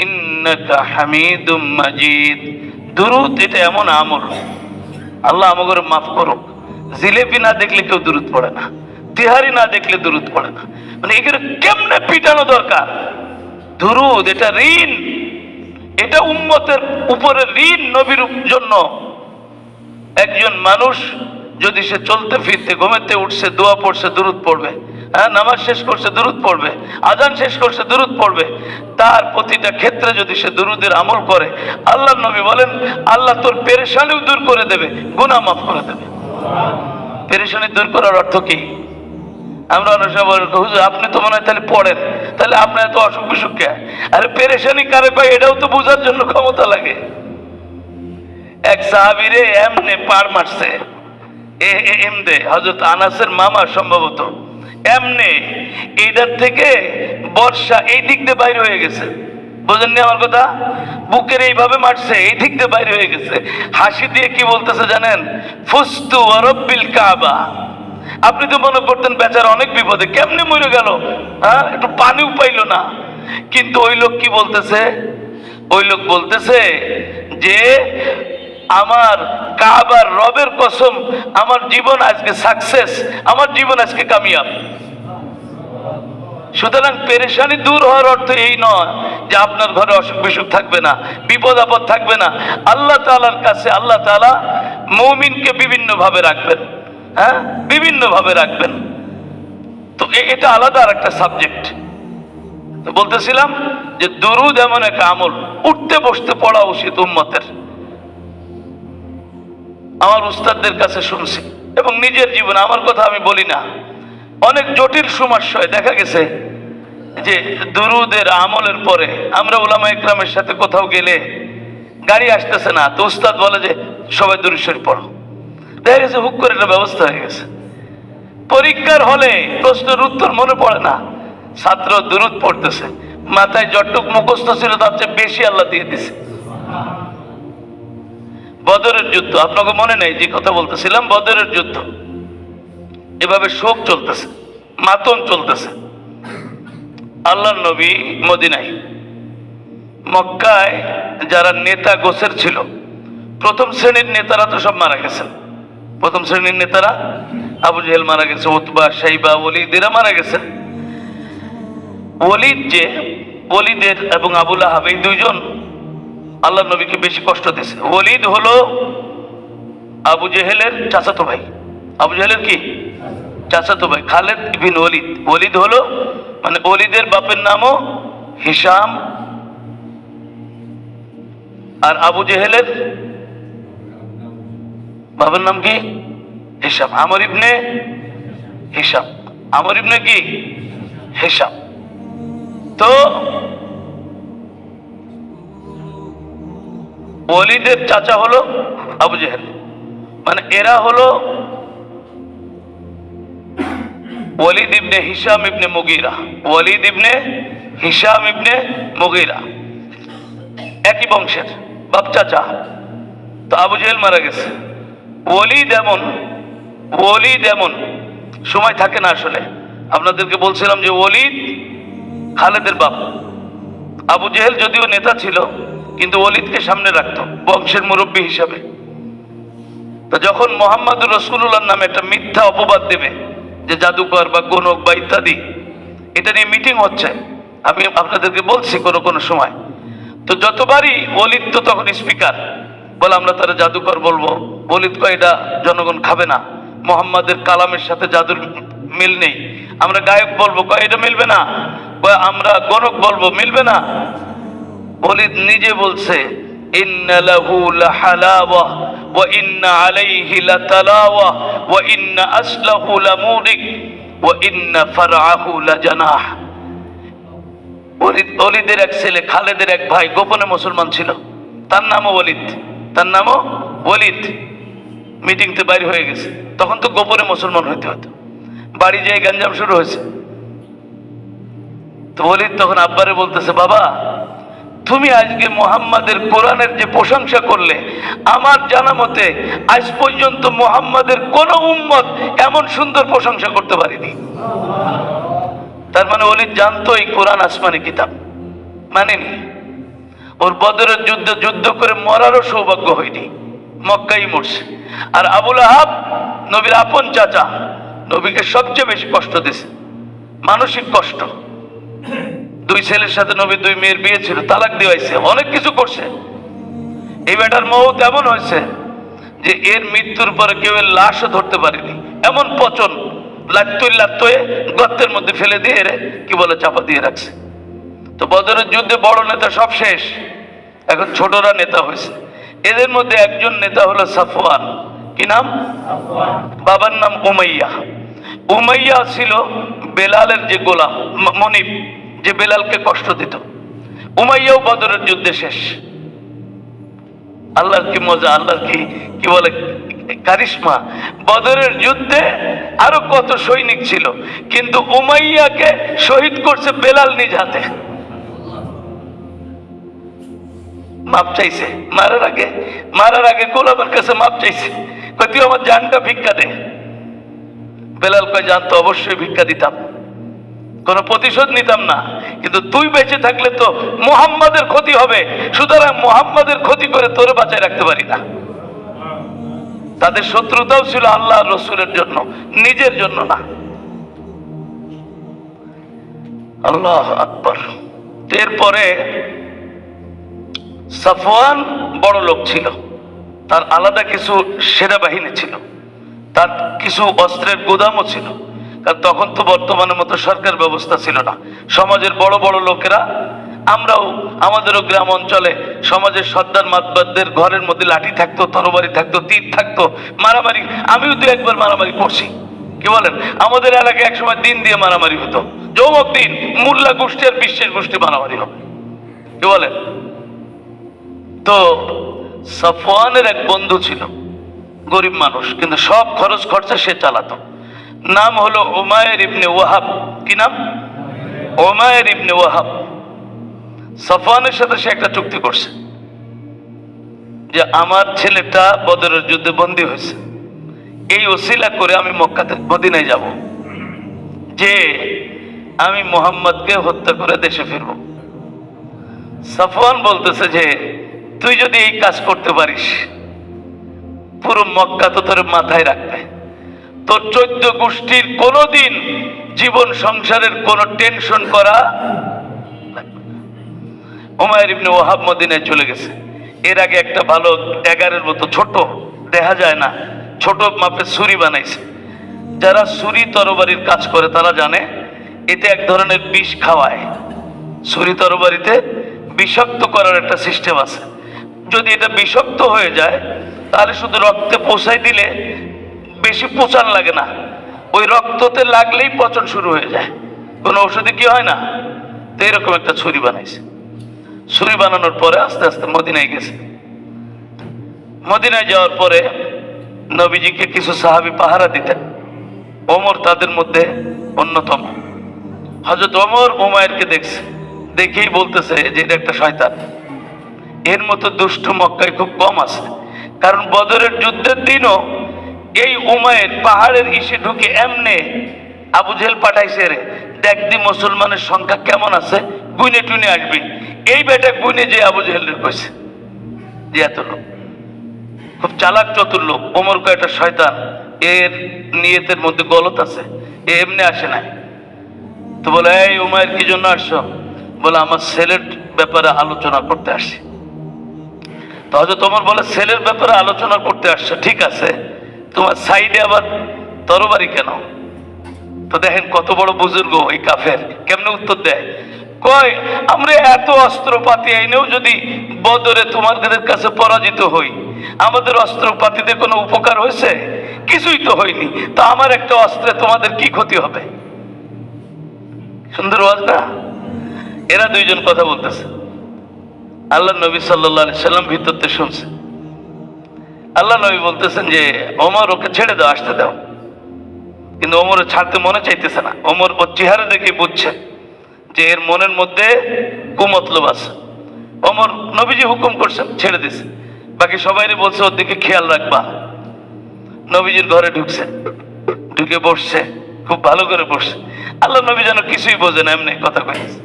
ইন্নাকা হামিদুম মাজিদ। দুরূদ এটা এমন আমল, আল্লাহ আমাকে মাফ করুক। জিলেপি না দেখলে কেউ দুরূদ পড়ে না, তিহারি না দেখলে দুরূদ পড়ে না। মানে এগুলো কেমনে পিটানো দরকার। দুরূদ এটা ঋণ, এটা উম্মতের উপরে ঋণ। নবীর জন্য একজন মানুষ যদি সে চলতে ফিরতে, ঘুমেতে উঠছে, দোয়া পড়ছে, দুরূদ পড়বে, হ্যাঁ, নামাজ শেষ করছে দুরূদ পড়বে, আজান শেষ করছে দুরূদ পড়বে, তার প্রতিটা ক্ষেত্রে যদি সে দুরূদের আমল করে, আল্লাহ নবী বলেন আল্লাহ তোর পেরেশানিও দূর করে দেবে, গুনাহ মাফ করে দেবে। পেরেশানি দূর করার অর্থ কি? আমরা অনেক সময় বলি, হুজুর আপনি তো মনে হয় তাহলে পড়েন, তাহলে আপনার এত অসুখ বিসুখ কে? আরে পেরেশানি কারে পায় এটাও তো বোঝার জন্য ক্ষমতা লাগে। এক সাহাবীরে এমনে পার মারছে, এমদে হযরত আনাসের মামা সম্ভবত, এমনে এইটার থেকে বর্ষা এই দিক দিয়ে বাইরে হয়ে গেছে। বুঝেননি আমার কথা? বুকের এইভাবে মারছে, এই দিক দিয়ে বাইরে হয়ে গেছে। হাসি দিয়ে কি বলতেছে জানেন? ফুস্তু ওয়া রব্বিল কাবা। আপনি তো মনে করতেন বেচারা অনেক বিপদে, কেমনে মরে গেল, হ্যাঁ, একটু পানিও পাইল না। কিন্তু ওই লোক কি বলতেছে? ওই লোক বলতেছে যে আমার কাবার রবের কসম, আমার জীবন আজকে সাকসেস, আমার জীবন আজকে কামিয়াব। সুতরাং পেরেশানি দূর হওয়ার অর্থ এই নয় যে আপনার ঘরে অসুখ বিসুখ থাকবে না, বিপদ আপদ থাকবে না। আল্লাহ তাআলার কাছে আল্লাহ তাআলা মুমিনকে বিভিন্ন ভাবে রাখবেন, হ্যাঁ, বিভিন্ন ভাবে রাখবেন। তো এটা আলাদা আর একটা সাবজেক্ট। তো বলতেছিলাম যে দুরূদ এমন এক আমল, উঠতে বসতে পড়া উচিত উম্মতের। আমার উস্তাদদের কাছে শুনছি এবং নিজের জীবনে, আমার কথা আমি বলি না, অনেক জটিল সমস্যায় দেখা গেছে যে দুরুদের আমলের পরে আমরা উলামা ইকরামের সাথে কোথাও গেলে গাড়ি আসতেছে না, তো উস্তাদ বলে যে সবাই দুরূদ শরীফ পড়ো। দেখা গেছে হুক করে একটা ব্যবস্থা হয়ে গেছে। পরীক্ষার হলে প্রশ্নের উত্তর মনে পড়ে না, ছাত্র দুরূদ পড়তেছে, মাথায় যতটুক মুখস্থ ছিল তার চেয়ে বেশি আল্লাহ দিয়ে দিছে। বদরের যুদ্ধ আপনাকে মনে নেই যে কথা বলতেছিলাম, বদরের যুদ্ধ এভাবে শোক চলতেছে, মাতম চলতেছে। আল্লাহর নবী মদিনায়, মক্কায় যারা নেতা গোছের ছিল, প্রথম শ্রেণীর নেতারা তো সব মারা গেছেন। প্রথম শ্রেণীর নেতারা আবু জেহেল মারা গেছে, উতবা, শাইবা, ওলীদ এরা মারা গেছেন। ওলীদ যে ওলীদের এবং আবুল আহাব এই দুইজন আল্লাহ নবীকে বেশি কষ্ট দিয়েছে। ওলীদ হলো আবু জেহেলের চাচাতো ভাই। আবু জেহেলের কি চাচাতো ভাই? খালেদ ইবনে ওলীদ। ওলীদ হলো মানে ওলীদের বাপের নামও হিশাম, আর আবু জেহেলের বাবার নাম কি? হিশাম। আমর ইবনে হিশাম। আমর ইবনে কি? হিশাম। তো ওলীদের চাচা হলো আবু জেহেল, মানে এরা হলো ওলীদ ইবনে হিশাম ইবনে মুগীরা। ওলীদ ইবনে হিশাম ইবনে মুগীরা একই বংশের, বাপ চাচা। তো আবু জেহেল মারা গেছে। ওলীদ এমন সময় থাকে না। আসলে আপনাদেরকে বলছিলাম যে ওলীদ খালেদের বাপ। আবু জেহেল যদিও নেতা ছিল, কিন্তু ওলীদকে সামনে রাখতো বংশের মুরব্বী হিসাবে। তো যখন মোহাম্মদুর রাসূলুল্লাহর নামে একটা মিথ্যা অপবাদ দেবে যে জাদুকর বা গণক বা ইত্যাদি, এটা নিয়ে মিটিং হচ্ছে, আমি আপনাদেরকে বলছি কোনো সময়। তো যতবারই ওলীদ তো তখন স্পিকার বলে আমরা তারা জাদুকর বলবো, ওলীদ কয় এটা জনগণ খাবে না, মোহাম্মদের কালামের সাথে জাদুর মিল নেই। আমরা গায়ক বলবো, কয় এটা মিলবে না। কয় আমরা গণক বলবো, মিলবে না। ওলীদ নিজে বলছে ইন্না লাহু লাহালাওয়া ওয়া ইন্না আলাইহি লাতালাওয়া ওয়া ইন্না আসলাহু লামুরিক ওয়া ইন্না ফারআহু লাজানাহ। ওলীদের এক ছেলে খালেদের এক ভাই গোপনে মুসলমান ছিল, তার নামও ওলীদ। মিটিংতে বাইরে হয়ে গেছে, তখন তো গোপনে মুসলমান হইতে হতো, বাড়ি যেয়ে গঞ্জাম শুরু হয়েছে। তো ওলীদ তখন আব্বারে বলতেছে, বাবা তুমি আজকে মুহাম্মাদের কোরআনের যে প্রশংসা করলে, আমার জানা মতে আজ পর্যন্ত মুহাম্মাদের কোন উম্মত এমন সুন্দর প্রশংসা করতে পারেনি। তার মানে ওলীদ জানতো এই কোরআন আসমানি কিতাব, মানেনি। ওর বদরের যুদ্ধ করে মরারও সৌভাগ্য হয়নি, মক্কাই মরছে। আর আবুল আহাব নবীর আপন চাচা, নবীকে সবচেয়ে বেশি কষ্ট দিয়েছে, মানসিক কষ্ট। দুই ছেলের সাথে নবীর দুই মেয়ের বিয়ে ছিল, তালাক দিয়েছে, অনেক কিছু করছে। এই বেটার মৌত এমন হয়েছে যে এর মৃত্যুর পরে কেউ এর লাশও ধরতে পারেনি, এমন পচন, লাত্তয়ে গর্তের মধ্যে ফেলে দিয়ে কি বলে চাপা দিয়ে রাখছে। তো বদরের যুদ্ধে বড় নেতা সব শেষ, এখন ছোটরা নেতা হয়েছে। এদের মধ্যে একজন নেতা হলো সাফওয়ান। কি নাম? বাবার নাম উমাইয়া। উমাইয়া ছিল বেলালের যে গোলাম, মনিব, যে বেলালকে কষ্ট দিত। উমাইয়াও বদরের যুদ্ধে শেষ। আল্লাহর কি মজা, আল্লাহর কি বলে কারিশমা। বদরের যুদ্ধে আরো কত সৈনিক ছিল, কিন্তু উমাইয়াকে শহীদ করছে বেলাল নিজ হাতে। মাপ চাইছে মারার আগে গোলামের কাছে মাপ চাইছে, তুই আমার জানটা ভিক্ষা দে। বেলাল কয়, জান তো অবশ্যই ভিক্ষা দিতাম, কোনো প্রতিশোধ নিতাম না, কিন্তু তুই বেঁচে থাকলে তো মুহাম্মাদের ক্ষতি হবে, সুতরাং মুহাম্মাদের ক্ষতি করে তোরে বাঁচায় রাখতে পারি না। তাদের শত্রুতাও ছিল আল্লাহ রসুলের জন্য, নিজের জন্য না। আল্লাহ আকবার। এরপরে সাফওয়ান বড় লোক ছিল, তার আলাদা কিছু সেনাবাহিনী ছিল, তার কিছু অস্ত্রের গোদামও ছিল। কারণ তখন তো বর্তমানের মতো সরকার ব্যবস্থা ছিল না। সমাজের বড় বড় লোকেরা, আমরাও আমাদেরও গ্রাম অঞ্চলে সমাজের সর্দার মাতবারদের ঘরের মধ্যে লাঠি থাকতো, তরবারি থাকতো, তীর থাকতো, মারামারি। আমিও তো একবার মারামারি করছি, কি বলেন? আমাদের এলাকায় একসময় দিন দিয়ে মারামারি হতো, যৌমক দিন মোল্লা গোষ্ঠী আর বিশ্বের গোষ্ঠী মারামারি হবে, কি বলেন? তো সাফওয়ানের এক বন্ধু ছিল, গরিব মানুষ, কিন্তু সব খরচ খরচা সে চালাতো। নাম হলো উমায়ের ইবনে ওয়াহাব। কি নাম? উমায়ের ইবনে ওয়াহাব। সাফওয়ানের সাথে সে একটা চুক্তি করছে যে আমার ছেলেটা বদরের যুদ্ধে বন্দী হয়েছে, এই ওসিলা করে আমি মক্কাতে মদিনায় যাব, যে আমি মুহাম্মদকে হত্যা করে দেশে ফিরব। সাফওয়ান বলতেছে যে তুই যদি এই কাজ করতে পারিস, পুরো মক্কা তো তোর মাথায় রাখবে, তোর 14 গোষ্ঠীর কোনোদিন জীবন সংসারের কোনো টেনশন করা। উমায়ের ইবনে ওয়াহাব মদিনায় চলে গেছে। এর আগে একটা ভালো ড্যাগারের মতো ছোট, দেখা যায় না, ছোট মাপের ছুরি বানাইছে। যারা ছুরি তরবারির কাজ করে তারা জানে এতে এক ধরনের বিষ খাওয়ায়। ছুরি তরবারিতে বিষাক্ত করার একটা সিস্টেম আছে। যদি এটা বিষাক্ত হয়ে যায় তাহলে শুধু রক্তে পৌঁছাই দিলে বেশি পচন লাগে না, ওই রক্ততে লাগলেই পচন শুরু হয়ে যায়, কোনো ওষুধে কি হয় না। তো এরকম একটা ছুরি বানাইছে। ছুরি বানানোর পরে আস্তে আস্তে মদিনায় গেছে। মদিনায় যাওয়ার পরে নবীজিকে কিছু সাহাবী পাহারা দিতেন, ওমর তাদের মধ্যে অন্যতম। হযরত ওমর উমায়েরকে দেখছে, দেখেই বলতেছে যে এটা একটা শয়তান, এর মতো দুষ্ট মক্কায় খুব কম আছে। কারণ বদরের যুদ্ধের দিনও এই উমায়ের পাহাড়ের ইসে ঢুকে এমনে আবু জেহেল পাঠাইছে রে, দেখদি মুসলমানের সংখ্যা কেমন আছে, গুনে টুনে আসবি। এই বেটা গুনে যে আবু জেহেলের কইছে যে এত লোক, খুব চালাক চতুর লোক। ওমর কয় একটা শয়তান, এর নিয়তের মধ্যে গলত আছে, এ এমনি আসে না। তো বলে এই উমায়ের কি জন্য আসছো? বলে আমার ছেলের ব্যাপারে আলোচনা করতে আসছি। তো হযরত ওমর বলে ছেলের ব্যাপারে আলোচনা করতে আসছো, ঠিক আছে, তোমার সাইডে আবার তরবারি কেন? তো দেখেন কত বড় বুজুর্গ এই কাফের, কেমনে উত্তর দেয়। কয় আমরা এত অস্ত্রপাতি আইনেও যদি বদরে তোমাদের কাছে পরাজিত হই, আমাদের অস্ত্রপাতিতে কোনো উপকার হয়েছে? কিছুই তো হয়নি, তো আমার একটা অস্ত্রে তোমাদের কি ক্ষতি হবে? সুন্দর ওয়াজ না? এরা দুইজন কথা বলতেছে, আল্লাহ নবী সাল্লাল্লাহু আলাইহি সাল্লাম ভিতরতে শুনছে। আল্লাহ নবী বলতেছেন যে ওমর ওকে ছেড়ে দাও, আসতে দাও। কিন্তু ওমর ছাড়তে মনে চাইতেছে না। ওমর ওর চেহারা দেখে বুঝছে যে এর মনের মধ্যে কুমতলব আছে। ওমর নবীজি হুকুম করছেন, ছেড়ে দিছে। বাকি সবাইরে বলছে ওর দিকে খেয়াল রাখবা। নবীজির ঘরে ঢুকছে, ঢুকে বসছে, খুব ভালো করে বসছে। আল্লাহ নবী যেন কিছুই বোঝে না, এমনি কথা কইছে।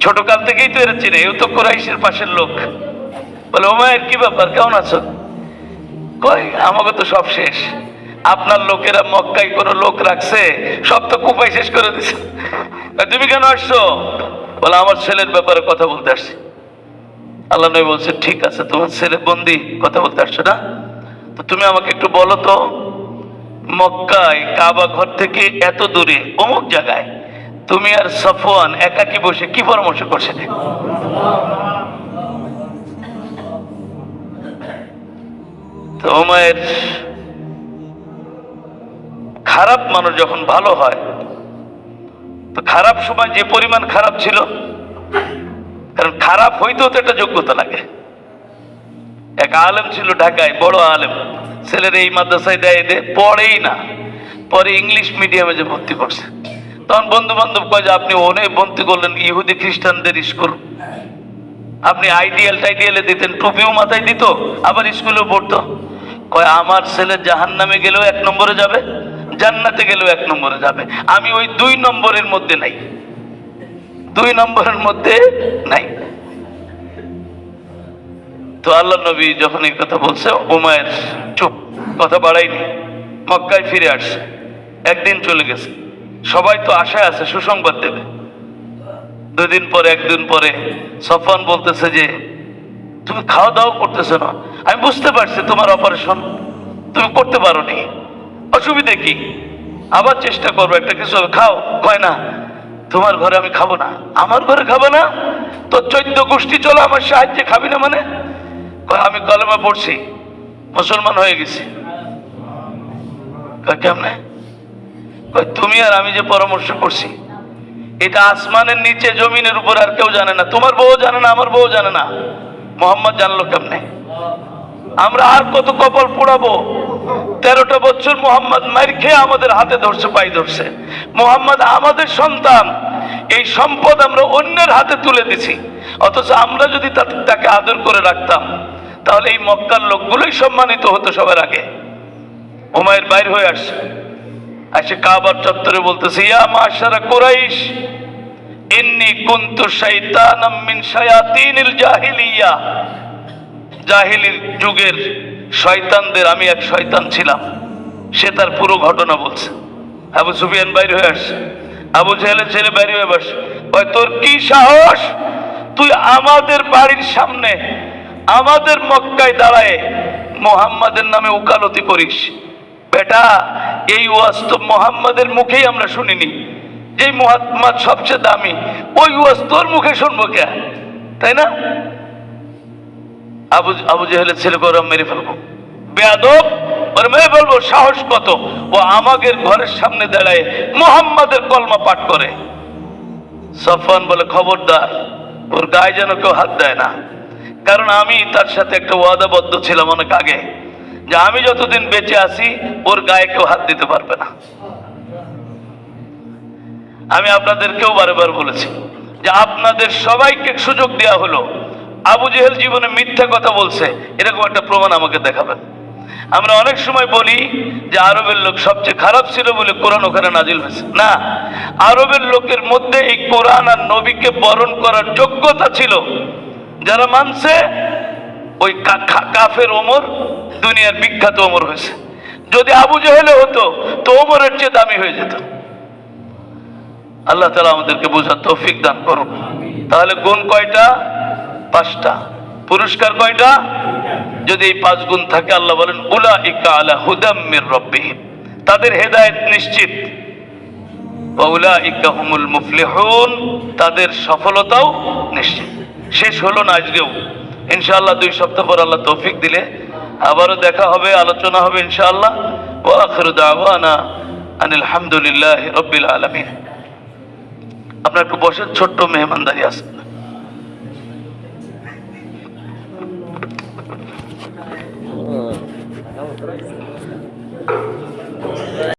ছোট কাল থেকেই তো এরা চিনে, এও তো কুরাইশের পাশের লোক। বলে ওমায়ের কি ব্যাপার, কেমন আছো? কই আমাকে তো সব শেষ, আপনার লোকেরা মক্কায় কোনো লোক রাখছে, সব তো কুপাই শেষ করে দিছে। তুমি কেন আসছো? বলে আমার ছেলের ব্যাপারে কথা বলতে আসছি। আল্লাহ নবী বলছে ঠিক আছে, তোমার ছেলে বন্দি, কথা বলতে আসছো না? তো তুমি আমাকে একটু বলো তো, মক্কায় কাবা ঘর থেকে এত দূরে অমুক জায়গায় তুমি আর সাফওয়ান একাকি বসে কি পরামর্শ করছিলে? তো উমায়ের খারাপ মানুষ যখন ভালো হয়, তো খারাপ সময় যে পরিমাণ খারাপ ছিল, কারণ খারাপ হইতেও তো একটা যোগ্যতা লাগে। এক আলেম ছিল ঢাকায়, বড় আলেম, ছেলের এই মাদ্রাসায় দেয়, পড়েই না, পরে ইংলিশ মিডিয়ামে যে ভর্তি করছে। তখন বন্ধু বান্ধব কয় যে আপনি অনেক ভর্তি করলেন ইহুদি খ্রিস্টানদের স্কুল, আপনি আইডিয়ালে দিতেন, টুপিও মাথায় দিত, আবার স্কুলেও পড়তো। কয় আমার ছেলে জাহান্নামে গেলেও 1 নম্বরে যাবে, জান্নাতে গেলেও 1 নম্বরে যাবে, আমি ওই 2 নম্বরের মধ্যে নাই, 2 নম্বরের মধ্যে নাই। তো আল্লাহ নবী যখন এই কথা বলছে, উমায়ের চুপ, কথা বাড়াইনি, মক্কায় ফিরে আসছে। একদিন চলে গেছে, সবাই তো আশায় আছে সুসংবাদ দেবে। 2 দিন পরে, 1 দিন পরে সফওয়ান বলতেছে যে তুমি খাওয়া দাওয়া করতেছো না, আমি বুঝতে পারছি তোমার অপারেশন, তুমি করতে পারো নি, অসুবিধা কি, আবার চেষ্টা করবো, একটা কিছু খাও। কয় না, তোমার ঘরে আমি খাবো না। আমার ঘরে খাবো না? তো 14 গোষ্ঠী চলো আমার সাহায্যে, খাবি না মানে? আমি কলেমা পড়ছি, মুসলমান হয়ে গেছি। কেমনে? কয়, তুমি আর আমি যে পরামর্শ করছি এটা আসমানের নিচে জমিনের উপর আর কেউ জানে না, তোমার বউ জানে না, আমার বউ জানে না, মোহাম্মদ জানলো কেমনে? আমরা আর কত কপাল পোড়াবো? 13টা বছর মোহাম্মদ মার খেয়ে আমাদের হাতে ধরছে, পাই ধরছে। মোহাম্মদ আমাদের সন্তান, এই সম্পদ আমরা অন্যের হাতে তুলে দিছি। অথচ আমরা যদি তাকে আদর করে রাখতাম তাহলে এই মক্কার লোকগুলোই সম্মানিত হতো সবার আগে। উমাইর বাইর হয়ে আসছে, আসে কাবার চত্বরে বলতেছে, ইয়া মাশারা কুরাইশ, ইন্নী কুনতু শাইতানাম মিন শায়াতিনিল জাহিলিয়া। জাহিলির যুগের শয়তানদের আমি এক শয়তান ছিলাম। সে তার পুরো ঘটনা বলছে। আবু সুফিয়ান বাইর হয়ে আসছে, আবু জেহেলের ছেলে বাইর হয়ে বসে, তোর কি সাহস, তুই আমাদের বাড়ির সামনে আমাদের মক্কায় দাঁড়ায় মোহাম্মদের নামে উকালতি করিস? বেটা, এই ওয়াজ তো মোহাম্মদের মুখেই আমরা শুনিনি। যে মোহাম্মদ সবচেয়ে দামি, ওই ওয়াজ তোর মুখে শুনবো কে? তাই না? আবু জেহেলের ছেলে করে মেরে ফেলবো, বেয়াদব, ওরে মেরে ফেলবো। সাহস কত, ও আমাদের ঘরের সামনে দাঁড়ায় মোহাম্মদের কলমা পাঠ করে। সফওয়ান বলে, খবরদার, ওর গায়ে যেন কেউ হাত দেয় না, কারণ আমি তার সাথে একটা ওয়াদাবদ্ধ ছিলাম অনেক আগে, যে আমি যতদিন বেঁচে আছি ওর গায়ে কেউ হাত দিতে পারবে না। আমি আপনাদেরকেও বারবার বলেছি যে আপনাদের সবাইকে সুযোগ দেওয়া হলো, আবু জেহেল জীবনে মিথ্যা কথা বলছে এরকম একটা প্রমাণ আমাকে দেখাবেন। আমরা অনেক সময় বলি যে আরবের লোক সবচেয়ে খারাপ ছিল বলে কোরআন ওখানে নাজিল হয়েছে। না, আরবের লোকের মধ্যে এই কোরআন আর নবীকে বরণ করার যোগ্যতা ছিল। যারা মানছে, ওই কাফের ওমর দুনিয়ার বিখ্যাত ওমর হয়েছে। যদি আবু জেহেলে হতো তো ওমরের চেয়ে দামি হয়ে যেত। আল্লাহ তাআলা আমাদেরকে বোঝার তৌফিক দান করুন। তাহলে গুণ কয়টা? 5টা। পুরস্কার কয়টা? যদি এই 5 গুণ থাকে, আল্লাহ বলেন উলাইকা আলা হুদাম মির রাব্বিহিম, তাদের হেদায়েত নিশ্চিত। ওয়া উলাইকা হুমুল মুফলিহুন, তাদের সফলতাও নিশ্চিত। শেষ হলো না আজকেও, ইনশাআল্লাহ 2 সপ্তাহ পর আল্লাহ তৌফিক দিলে আবারও দেখা হবে, আলোচনা হবে ইনশাআল্লাহ। ওয়া আখিরু দাওয়ানা আনিল হামদুলিল্লাহি রাব্বিল আলামিন। আপনার একটু বসের, ছোট্ট মেহমানদারি আছে।